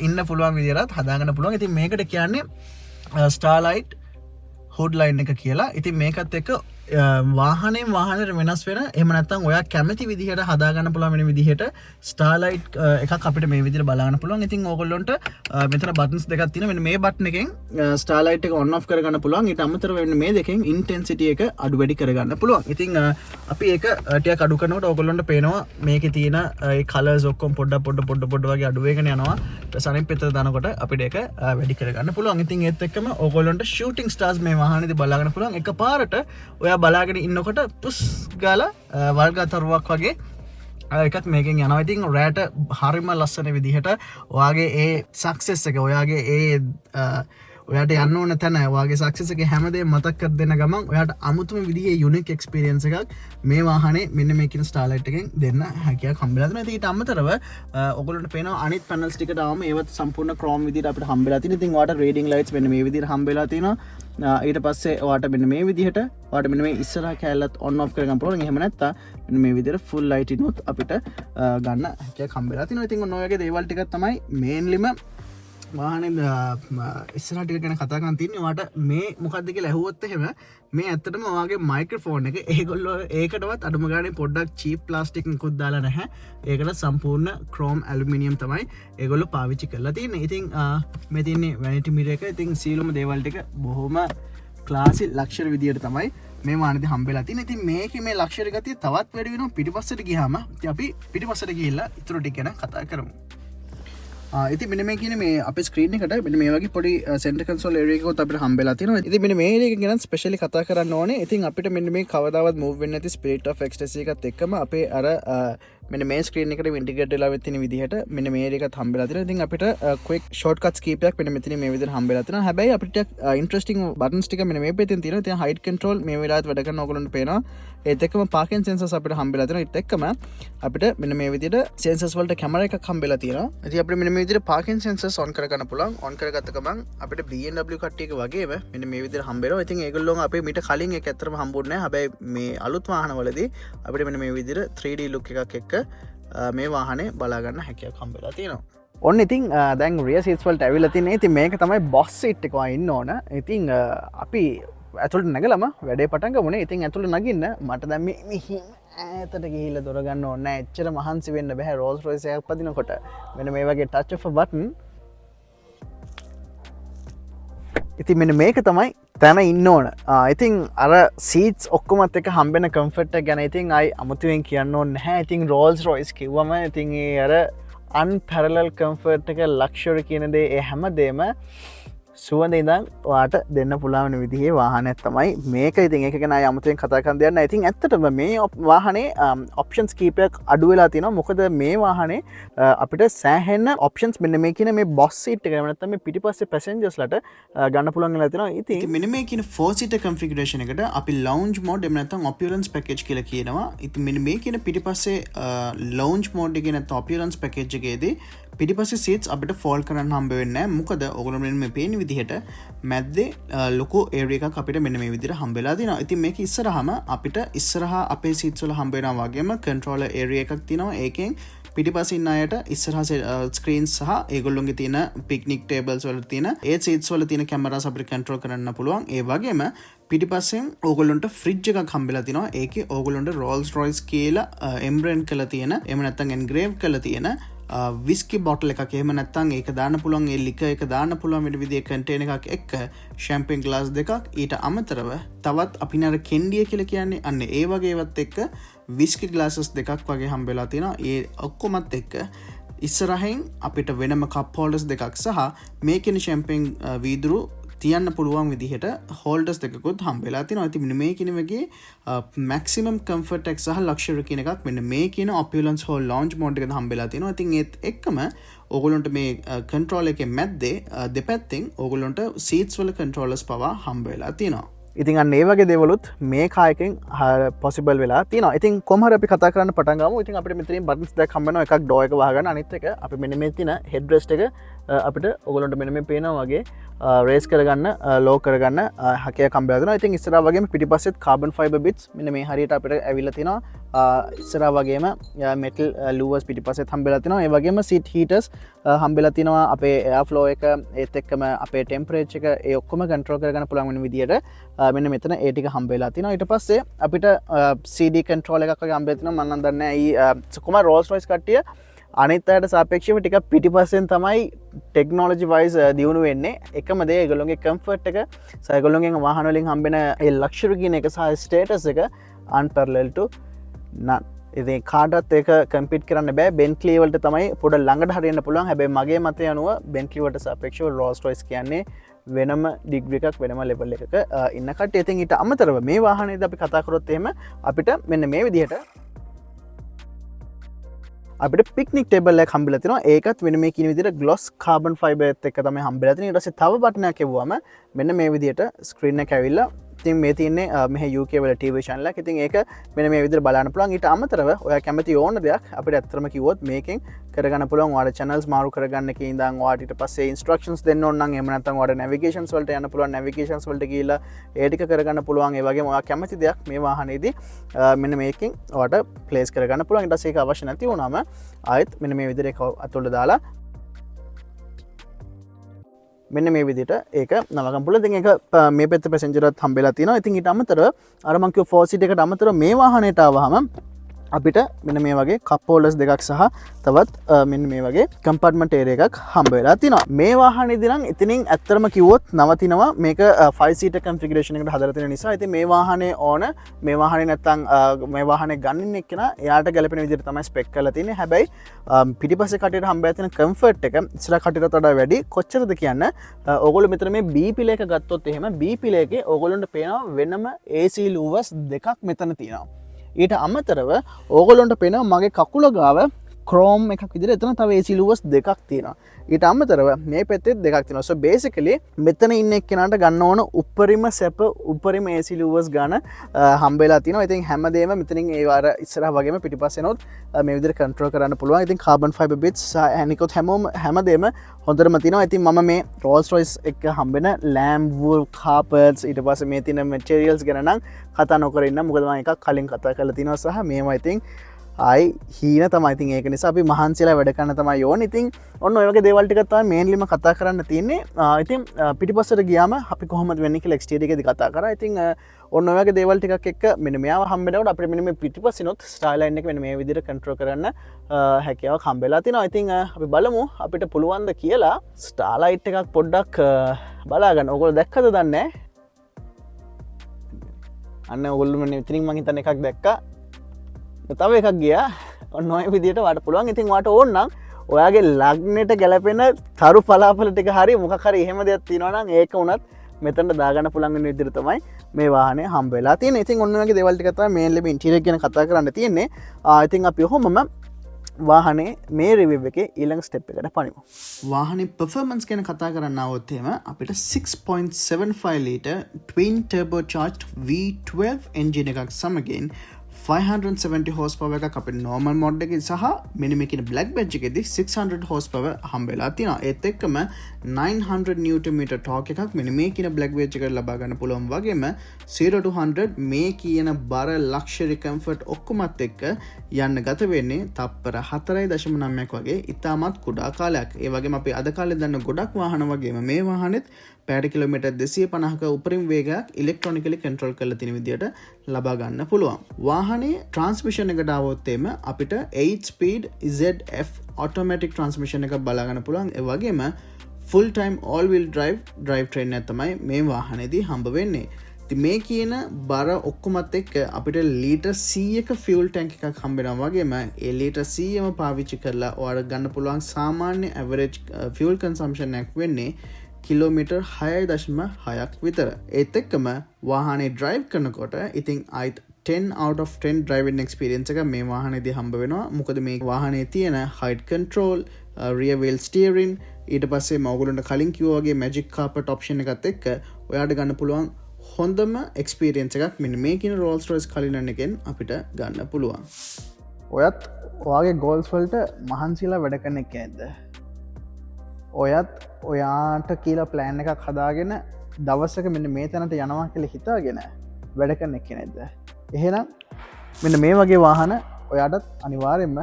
ඉන්න පුළුවන් විදිහට හදාගන්න පුළුවන්. ඉතින් මේකට කියන්නේ ස්ටාර්ලයිට් හුඩ් ලයින් එක කියලා. ඉතින් මේකත් එක්ක වාහනේ වාහනයට වෙනස් වෙන, එහෙම නැත්නම් ඔයා කැමති විදිහට හදාගන්න පුළුවන් වෙන විදිහට ස්ටාර්ලයිට් එකක් අපිට මේ විදිහට බලා ගන්න පුළුවන්. ඉතින් ඕගොල්ලොන්ට මෙතන බටන්ස් දෙකක් තියෙනවා. මෙන්න මේ බටන් එකෙන් ස්ටාර්ලයිට් එක ඔන් ඔෆ් කරගන්න පුළුවන්. ඊට අමතරව වෙන්න මේ දෙකෙන් ඉන්ටෙන්සිටි එක අඩු වැඩි කරගන්න පුළුවන්. ඉතින් අපි ඒක ටිකක් අඩු කරනකොට ඕගොල්ලොන්ට පේනවා මේකේ තියෙන ඒ කලර්ස් ඔක්කොම පොඩ වගේ අඩු වෙගෙන යනවා. ඊට සනින් පෙතට දානකොට අපිට ඒක වැඩි කරගන්න පුළුවන්. ඉතින් ඒත් එක්කම ඕගොල්ලොන්ට ෂූටින් ස්ටාර්ස් මේ වාහනේදී බලා ගන්න පුළුවන්. එකපාරට ඔයා බලාගෙන ඉන්නකොට පුස් ගාලා වල්ගා තරුවක් වගේ එකක් මේකෙන් යනවා. ඉතින් රෑට හරිම ලස්සන විදිහට ඔයාගේ ඒ සක්සස් එක, ඔයාගේ ඒ ඔයාට යන්න ඕන තැන, ඔයාගේ සක්සස් එකේ හැමදේම මතක් කර දෙන්න ගමන් ඔයාට අමුතුම විදිහේ යුනික් එක්ස්පීරියන්ස් එකක් මේ වාහනේ මෙන්න මේකින් ස්ටාර්ලයිට් එකෙන් දෙන්න හැකියාවක් හම්බෙලා තියෙනවා. ඉතින් ඊට අමතරව ඔයගොල්ලන්ට පේනවා අනිත් පැනල්ස් ටිකට ආවම ඒවත් සම්පූර්ණ ක්‍රෝම් විදිහට අපිට හම්බෙලා තියෙනවා. ඉතින් ඔයාට රේඩින් ලයිට්ස් මෙන්න මේ විදිහට හම්බෙලා තියෙනවා. ඊට පස්සේ ඔයාට මෙන්න මේ විදිහට ඔයාට මෙන්න මේ ඉස්සරහා කැලලත් ඔන් ඔෆ් කරගන්න පුළුවන්. එහෙම නැත්නම් මෙන්න මේ විදිහට ෆුල් ලයිට් ඉනුත් අපිට ගන්න හැකියාවක් හම්බෙලා තියෙනවා. ඉතින් ඔන්න ඔය වගේ දේවල් ටිකක් තමයි මේන්ලිම වාහනේ ඉස්සරහට ටික ගැන කතා කරන් තියන්නේ. ඔයාට මේ මොකක්ද කියලා ඇහුවොත් එහෙම මේ ඇත්තටම ඔයාගේ මයික්‍රොෆෝන් එක ඒගොල්ලෝ ඒකටවත් අඩුම ගානේ පොඩ්ඩක් චීප් ප්ලාස්ටික් නිකුත් දාලා නැහැ. ඒකට සම්පූර්ණ ක්‍රෝම් ඇලුමිනියම් තමයි ඒගොල්ලෝ පාවිච්චි කරලා තියෙන්නේ. ඉතින් මේ තියෙන්නේ වැනිටි මිරර් එක. ඉතින් සීලුම දේවල් ටික බොහොම ක්ලාසි ලක්ෂරි විදියට තමයි මේ වාහනේදී හම්බෙලා තියෙන්නේ. ඉතින් මේකේ මේ ලක්ෂරි ගතිය තවත් වැඩි වෙනවා පිටිපස්සට ගියාම. ඉතින් අපි පිටිපස්සට ගිහිල්ලා ඊටු ටික ගැන කතා කරමු. ඉතින් මෙන්න මේ කියන්නේ මේ අපේ ස්ක්‍රීන් එකට මෙන්න මේ වගේ පොඩි සෙන්ටර් කන්සෝල් ඒරියා එකකුත් අපිට හම්බෙලා තියෙනවා. ඉතින් මෙන්න මේ ඒරියා එක ගැන ස්පෙෂලි කතා කරන්න ඕනේ. ඉතින් අපිට මෙන්න මේ කවදාවත් මූව් වෙන්නේ නැති ස්පිරිට් ඔෆ් එක්ස්ටැසි එකත් එක්කම අපේ අර මෙන්න මේ ස්ක්‍රීන් එකට ඉන්ටිග්‍රේට් වෙලා වෙන විදිහට මෙන්න මේ ඒරියා එකත් හම්බෙලා තියෙනවා. ඉතින් අපිට ක්වික් ෂෝට්කට්ස් කීපයක් මෙන්න මෙතන මේ විදිහට හම්බෙලා තියෙනවා. හැබැයි අපිට ඉන්ටරෙස්ටිං බටන්ස් ටික මෙන්න මේ පැත්තෙන් තියෙනවා. ඉතින් හයිට් කන්ට්‍රෝල් මේ වෙලාවත් වැඩ කරන ඕගොල්ලන්ට පේනවා. ඒත් එක්කම පාකින් සෙන්සර්ස් අපිට හම්බෙලා තියෙනවා. ඒත් එක්කම අපිට මෙන්න මේ විදිහට සෙන්සර්ස් වලට කැමරා එකක් හම්බෙලා තියෙනවා. ඉතින් අපිට මෙන්න මේ විදිහට පාකින් සෙන්සර්ස් ඔන් කරගන්න පුළුවන්. ඔන් කරගත්ත ගමන් අපිට BMW කට්ටියක වගේම මෙන්න මේ විදිහට හම්බෙනවා. ඉතින් ඒගොල්ලෝ අපේ මීට කලින් එක ඇත්තටම හම්බුන්නේ නැහැ. හැබැයි මේ අලුත් වාහනවලදී අපිට මෙන්න මේ විදිහට 3D ලුක් එකක් එක්ක මේ වාහනේ බලා ගන්න හැකියාවක් හම්බෙලා තියෙනවා. ඔන්න ඉතින් දැන් රියර් සීට්ස් වලට ඇවිල්ලා තින්නේ. ඉතින් මේක තමයි බොස් සීට් එක වයින් ඕන. ඉතින් අපි ඇතුළට නැගලම වැඩේ පටන් ගමුණේ. ඉතින් ඇතුළට නගින්න මට දැන් මේ මෙහි ඈතට ගිහිල්ලා දොර ගන්න ඕනේ නැහැ. එච්චර මහන්සි වෙන්න බෑ Rolls Royce එකක් පදිනකොට. මෙන්න මේ වගේ touch of a button. ඉතින් මෙන්න මේක තමයි තැන ඉන්න ඕන. ඉතින් අර සීට්ස් ඔක්කොමත් එක හම්බෙන කම්ෆර්ට් එක ගැන ඉතින් ආයි අමුතුවෙන් කියන්න ඕනේ නැහැ. ඉතින් Rolls Royce කිව්වම ඉතින් ඒ අර unparalleled comfort එක luxury කියන දේ ඒ හැමදේම සුවඳ ඉඳන් ඔයාට දෙන්න පුළුවන් විදිහේ වාහනයක් තමයි මේක. ඉතින් ඒක ගැන අමුතුවෙන් කතා කරන්න දෙයක් නැහැ. ඉතින් ඇත්තටම මේ වාහනේ ඔප්ෂන්ස් කීපයක් අඩු වෙලා තියෙනවා. මොකද මේ වාහනේ අපිට සෑහෙන ඔප්ෂන්ස් මෙන්න මේ කියන මේ බොස් සීට් එක නැත්නම් මේ පිටිපස්සේ පැසෙන්ජර්ස්ලාට ගන්න පුළුවන් වෙලා තියෙනවා. ඉතින් මෙන්න මේ කියන 4 seater configuration එකට අපි lounge mode එහෙම නැත්නම් opulence package කියලා කියනවා. ඉතින් මෙන්න මේ කියන පිටිපස්සේ lounge mode එකේ නැත්නම් opulence package එකේදී පිටිපස්සේ සීට්ස් අපිට ෆෝල්ඩ් කරන්න හම්බ වෙන්නේ නැහැ. මොකද ඔයගොල්ලෝ මෙන්න මේ පේන විදිහට මැද්දේ ලොකු ඒරියා එකක් අපිට මෙන්න මේ විදිහට හම්බ වෙලා තියෙනවා. ඉතින් මේක ඉස්සරහම අපිට ඉස්සරහා අපේ සීට්ස් වල හම්බ වෙනවා වගේම කන්ට්‍රෝලර් ඒරියා එකක් තියෙනවා. ඒකෙන් පිටිපස්සේ ඉන්න අයට ඉස්සරහා ස්ක්‍රීන්ස් සහ ඒගොල්ලොන්ගේ තියෙන පික්නික් ටේබල්ස් වල තියෙන ඒ සීට්ස් වල තියෙන කැමරාස් අපිට කන්ට්‍රෝල් කරන්න පුළුවන්. ඒ වගේම පිටිපස්සෙන් ඕගොල්ලොන්ට ෆ්‍රිජ් එකක් හම්බෙලා තිනවා. ඒකේ ඕගොල්ලොන්ට Rolls Royce කියලා එම්බ්‍රෑන්ඩ් කරලා තියෙන එහෙම නැත්නම් එන්ග්‍රේව් කරලා තියෙන විස්කි බොටල් එකක් එහෙම නැත්නම් ඒක දාන්න පුළුවන් ඒ ලිකර් එක දාන්න පුළුවන් වෙන විදිහේ කන්ටේනර් එකක් එක්ක ෂැම්පේන් ග්ලාස් දෙකක් ඊට අමතරව තවත් අපි නර කෙන්ඩිය කියලා කියන්නේ අන්න ඒ වගේ ඒවත් එක්ක විස්කි ග්ලාසස් දෙකක් වගේ හම්බෙලා තියෙනවා. ඒ ඔක්කොමත් එක්ක ඉස්සරහින් අපිට වෙනම කප් හෝල්ඩර්ස් දෙකක් සහ මේකෙන ෂැම්පේන් වීදුරු තියන්න පුළුවන් විදිහට හෝල්ඩර්ස් දෙකකුත් හම්බෙලා තියෙනවා. ඉතින් මෙන්න මේ කියන වගේ maximum comfort එක සහ luxury කියන එකක් මෙන්න මේ කියන opulence hall lounge mode එකද හම්බෙලා තියෙනවා. ඉතින් ඒත් එක්කම ඕගොල්ලොන්ට මේ control එකේ මැද්දේ දෙපැත්තෙන් ඕගොල්ලොන්ට seats වල controllers පවා හම්බ වෙලා තියෙනවා. ඉතින් අන්න ඒ වගේ දේවලුත් මේ කායකෙන් possible වෙලා තියෙනවා. ඉතින් කොහොම හරි අපි කතා කරන්න පටන් ගමු. ඉතින් අපිට මෙතනින් buttons දෙකක් හම්බ වෙනවා. එකක් door එක වහගන්න, අනිත් එක අපි මෙන්න මේ තියෙන headrest එක අපිට ඕගොල්ලොන්ට මෙන්න මේ පේනවා වගේ රේස් කරගන්න, ලෝ කරගන්න හැකියාවක් හම්බ වෙලා තියෙනවා. ඉතින් ඉස්සරහා වගේම පිටිපස්සෙත් carbon fiber bits මෙන්න මේ හරියට අපිට ඇවිල්ලා තිනවා. ඉස්සරහා වගේම metal louvers පිටිපස්සෙත් හම්බෙලා තිනවා. ඒ වගේම seat heaters හම්බෙලා තිනවා. අපේ air flow එක ඒත් එක්කම අපේ temperature එක ඒ ඔක්කොම control කරගන්න පුළුවන් වෙන විදියට මෙන්න මෙතන ඒ ටික හම්බෙලා තිනවා. ඊට පස්සේ අපිට CD control එකක් වගේ හම්බෙලා තිනවා. මම නම් දන්නේ නැහැ කොහොම Rolls Royce කට්ටිය අනිත් අයට සාපේක්ෂව ටිකක් පිටිපස්සෙන් තමයි ටෙක්නොලොජි වයිස් දියුණු වෙන්නේ. එකම දේ ඒගොල්ලොන්ගේ කම්ෆර්ට් එක සහ ඒගොල්ලොන්ගෙන් වාහන වලින් හම්බෙන ඒ ලක්ෂරි කියන එක සහ ස්ටේටස් එක unparalleled to none. ඉතින් කාටවත් ඒක කම්පීට් කරන්න බෑ. බෙන්ට්ලි වලට තමයි පොඩ ළඟට හරියන්න පුළුවන්. හැබැයි මගේ මතය අනුව බෙන්ට්ලි වලට සාපේක්ෂව Rolls Royce කියන්නේ වෙනම ඩිග්‍රී එකක් වෙනම ලෙවල් එකක ඉන්න කට්ටිය. ඉතින් ඊට අමතරව මේ වාහනේදී අපි කතා කරොත් එහෙම අපිට මෙන්න මේ විදිහට අපිට පික්නික් ටේබල් එකක් හම්බෙලා තිනවා. ඒකත් වෙන මේ කියන විදිහට gloss carbon fiber එකත් එක්ක තමයි හම්බෙලා තියෙන්නේ. ඊට පස්සේ තව බටන් එකක් එවුවම මෙන්න මේ විදිහට ස්ක්‍රීන් එක ඇවිල්ලා ඉතින් මේ තියෙන්නේ මෙහි UK වල TV channel එකක්. ඉතින් ඒක මෙන්න මේ විදිහට බලන්න පුළුවන්. ඊට අමතරව ඔයා කැමති ඕන දෙයක් අපිට ඇත්තටම කිව්වොත් මේකෙන් කරගන්න පුළුවන්. ඔයාලා channels මාරු කරගන්න එකේ ඉඳන් ඔයාට ඊට පස්සේ instructions දෙන්න ඕන නම් එහෙම නැත්නම් ඔයාට navigations වලට යන්න පුළුවන්. navigations වලට ගිහිල්ලා ඒ ටික කරගන්න පුළුවන්. ඒ වගේම ඔයා කැමති දෙයක් මේ වාහනේදී මෙන්න මේකෙන් ඔයාට place කරගන්න පුළුවන්. ඊට පස්සේ ඒක අවශ්‍ය නැති වුණාම ආයෙත් මෙන්න මේ විදිහට ඒක අතොල්ට දාලා මෙන්න මේ විදිහට ඒක නවගන්න පුළුවන්. ඉතින් ඒක මේ පැත්තේ පැසෙන්ජර්ත් හම්බෙලා තියෙනවා. ඉතින් ඊට අමතරව අර මං කිව්ව 4 seat එකට අමතරව මේ වාහනේට ආවහම අපිට මෙන්න මේ වගේ කප් හෝල්ඩර්ස් දෙකක් සහ තවත් මෙන්න මේ වගේ කම්පාර්ට්මන්ට් ඒරියා එකක් හම්බ වෙලා තිනවා. මේ වාහනේදී නම් ඉතින් ඇත්තටම කිව්වොත් නවතිනවා. මේක 5 seater configuration එකකට හදලා තියෙන නිසා. ඉතින් මේ වාහනේ ඕන මේ වාහනේ නැත්තම් මේ වාහනේ ගන්නින් එක්කෙනා එයාට ගැලපෙන විදිහට තමයි ස්පෙක් කරලා තියෙන්නේ. හැබැයි පිටිපස්සේ කටේට හම්බෙලා තියෙන කම්ෆර්ට් එක ඉස්සරහ කටේට වඩා වැඩි. කොච්චරද කියන්න ඕගොල්ලෝ මෙතන මේ B පිල එක ගත්තොත් එහෙම B පිල එකේ ඕගොල්ලන්ට පේනවා වෙනම AC louvers දෙකක් මෙතන තියෙනවා. ඊට අමතරව ඕගොල්ලොන්ට පේනවා මගේ කකුල ගාව ක්‍රෝම් එකක් විදිහට එතන තව AC louvers දෙකක් තියෙනවා. ඊට අමතරව මේ පැත්තේ දෙකක් තියෙනවා. so basically මෙතන ඉන්න එක්කෙනාට ගන්න ඕන උපරිම සැප උපරිම AC louvers ගන්න හම්බෙලා තියෙනවා. ඉතින් හැමදේම මෙතනින් ඒ වාර ඉස්සරහ වගේම පිටිපස්සෙනොත් මේ විදිහට කන්ට්‍රෝල් කරන්න පුළුවන්. ඉතින් carbon fiber bits අනිකොත් හැමදේම හොඳටම තියෙනවා. ඉතින් මම මේ Rolls Royce එක හම්බෙන lamb wool carpets ඊට පස්සේ මේ තියෙන materials ගැන නම් කතා නොකර ඉන්න. මොකද මම එකක් කලින් කතා කරලා තිනවා සහ මේවා ඉතින් ආයි හීන තමයිතින් ඒක නිසා අපි මහන්සිලා වැඩකන්න තමයි යෝන ඉතින් ඔන්න ඔයගේ දේවල්ටිකත්තා මේන්ලිම කතා කරන්න තියන්නේ ඉතින් පිටිපස්සට ගියාම අපි කොහොමද වෙන්නේ කියලා එක්ස්ටීරියර් එකේදී කතා කරා. ඉතින් ඔන්න ඔයගේ දේවල් ටිකක් එක්ක මෙන්න මෙයාව හම්බෙනකොට අපිට මෙන්න මේ පිටිපස්සිනොත් ස්ටයිල් ලයින් එක මෙන්න මේ විදිහට කන්ට්‍රෝල් කරන්න හැකියාවක් හම්බෙලා තිනවා. ඉතින් අපි බලමු අපිට පුළුවන් ද කියලා ස්ටාර්ලයිට් එකක් පොඩ්ඩක් බලා ගන්න. ඕගොල්ලෝ දැක්කද දන්නේ නැහැ. අන්න ඔගොල්ලෝ මෙන්න ඉතින් මං හිතන්නේ එකක් දැක්කා. තව එකක් ගියා. ඔන්න ඔය විදිහට වාට පුළුවන්. ඉතින් වාට ඕන නම් ඔයාගේ ලග්නෙට ගැලපෙන තරු පලාපල ටික හරි මොකක් හරි එහෙම දෙයක් තියෙනවා නම් ඒක උනත් මෙතනට දාගන්න පුළුවන් වෙන විදිහට තමයි මේ වාහනේ හම්බ වෙලා තියෙන්නේ. ඉතින් ඔන්න ඔයගේ දේවල් ටික තමයි මේන්ලි ඉන්ටීරියර් ගැන කතා කරන්න තියෙන්නේ. ඉතින් අපි ඔහොමම වාහනේ මේ රිවිව් එකේ ඊළඟ ස්ටෙප් එකට පනිමු. වාහනේ performance ගැන කතා කරන්න આવොත් එහෙම අපිට 6.75 liter twin turbocharged V12 engine එකක් සමගින් 570 horsepower එකක් අපේ normal mode එකේ සහ මෙන්න මේකේ black badge එකේදී 600 horsepower හම්බෙලා තියෙනවා. ඒත් එක්කම 900 newton meter torque එකක් මෙන්න මේ කියන black badge එකට ලබා ගන්න පුළුවන් වගේම 0 to 100 මේ කියන බර luxury comfort ඔක්කොමත් එක්ක යන්න ගත වෙන්නේ තප්පර 4.9ක් වගේ ඉතාමත් කුඩා කාලයක්. ඒ වගේම අපි අද කාලේ දන්න ගොඩක් වාහන වගේම මේ වාහනේත් පැයට කිලෝමීටර් 250ක උපරිම වේගයක් ඉලෙක්ට්‍රොනිකලි කන්ට්‍රෝල් කරලා තියෙන විදිහට ලබා ගන්න පුළුවන්. වාහනේ ට්‍රාන්ස්මිෂන් එකට આવොත් එම අපිට 8 speed ZF automatic transmission එකක් බලා ගන්න පුළුවන්. ඒ වගේම full time all wheel drive train එක තමයි මේ වාහනේදී හම්බ වෙන්නේ. ඉතින් මේ කියන බර ඔක්කොමත් එක්ක අපිට ලීටර් 100ක ෆියුල් ටැන්ක් එකක් හම්බ වෙනවා වගේම ඒ ලීටර් 100ම පාවිච්චි කරලා ඔයාලට ගන්න පුළුවන් සාමාන්‍ය ඇවරේජ් ෆියුල් කන්සම්ප්ෂන් එකක් වෙන්නේ කිලෝමීටර් 6.6ක් විතර. ඒත් එක්කම වාහනේ ඩ්‍රයිව් කරනකොට ඉතින් ආයිත් 10 out of 10 driving experience එක මේ වාහනේදී හම්බ වෙනවා. මොකද මේ වාහනේ තියෙන height control, rear wheel steering, ඊට පස්සේ මම ඔයගොල්ලන්ට කලින් කිව්වා වගේ magic carpet option එකත් එක්ක ඔයාලට ගන්න පුළුවන් හොඳම experience එකක් මෙන්න මේ කියන Rolls Royce Cullinan එකෙන් අපිට ගන්න පුළුවන්. ඔයත් ඔයාගේ goals වලට මහන්සිලා වැඩ කරන එකද? ඔයත් ඔයාට කියලා ප්ලෑන් එකක් හදාගෙන දවසක මෙන්න මේ තැනට යනවා කියලා හිතාගෙන වැඩ කරන කෙනෙක්ද? එහෙනම් මෙන්න මේ වගේ වාහන ඔයාටත් අනිවාර්යෙන්ම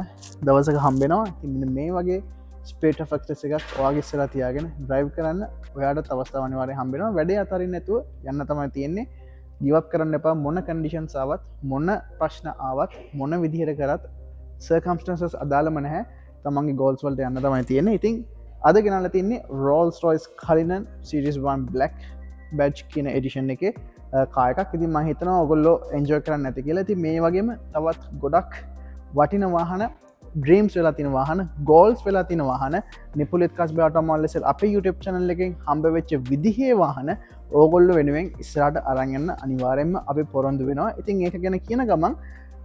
දවසක හම්බෙනවා. ඉතින් මෙන්න මේ වගේ ස්පීඩ් ෆැක්ටර්ස් එකක් ඔයාගේ ඉස්සරහා තියාගෙන ඩ්‍රයිව් කරන්න ඔයාටත් අවස්ථාව අනිවාර්යෙන් හම්බෙනවා. වැඩේ අතරින් නැතුව යන්න තමයි තියෙන්නේ. ගිව් අප් කරන්න එපා. මොන කන්ඩිෂන්ස් ආවත්, මොන ප්‍රශ්න ආවත්, මොන විදිහට කරත් සර්කම්ස්ටැන්සස් අදාළම නැහැ. තමන්ගේ ගෝල්ස් වලට යන්න තමයි තියෙන්නේ. ඉතින් අද ගෙනල්ලා තින්නේ Rolls Royce Cullinan Series 1 Black Badge කියන එඩිෂන් එකේ කාර් එකක්. ඉතින් මම හිතනවා ඔයගොල්ලෝ එන්ජොයි කරන්න ඇති කියලා. ඉතින් මේ වගේම තවත් ගොඩක් වටින වාහන, ඩ්‍රීම්ස් වෙලා තියෙන වාහන, ගෝල්ස් වෙලා තියෙන වාහන නිපුලිත් කස්බේ ඔටෝමොබයිල්ස් අපේ YouTube channel එකෙන් හම්බ වෙච්ච විදිහේ වාහන ඕගොල්ලෝ වෙනුවෙන් ඉස්සරහට අරන් යන්න අනිවාර්යෙන්ම අපි පොරොන්දු වෙනවා. ඉතින් ඒක ගැන කියන ගමන්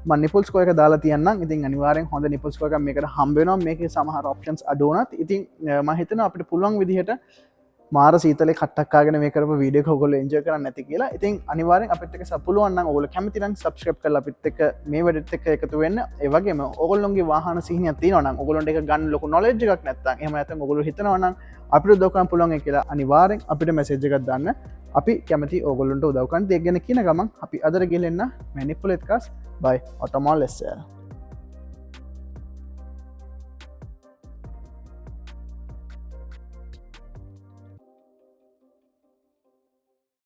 මම නිපල් ස්කෝ එක දාලා තියන්නම්. ඉතින් අනිවාර්යෙන් හොඳ නිපල් ස්කෝ එකක් මේකට හම්බ වෙනවා. මේකේ සමහර ඔප්ෂන්ස් අඩු වුණත් ඉතින් මම හිතනවා අපිට පුළුවන් විදිහට මාර සීතලේ කට්ටක් කාගෙන මේ කරපු වීඩියෝ එක ඔයගොල්ලෝ එන්ජොයි කරන්න නැති කියලා. ඉතින් අනිවාර්යෙන් අපිත් එක්ක පුළුවන් නම් ඔයගොල්ලෝ කැමති නම් subscribe කරලා අපිත් එක්ක මේ වැඩේත් එක්ක එකතු වෙන්න. ඒ වගේම ඔයගොල්ලෝගේ වාහන සිහිනයක් තියෙනවා නම් ඔයගොල්ලන්ට ඒක ගන්න ලොකු knowledge එකක් නැත්නම් එහෙම නැත්නම් ඔයගොල්ලෝ හිතනවා නම් අපිට උදව් කරන්න පුළුවන් කියලා අනිවාර්යෙන් අපිට message එකක් දාන්න. අපි කැමති ඔයගොල්ලන්ට උදව් කරන්න. ඒක ගැන කියන ගමන් අපි අදට ගෙලෙන්න Manipulate cars by Automobiles.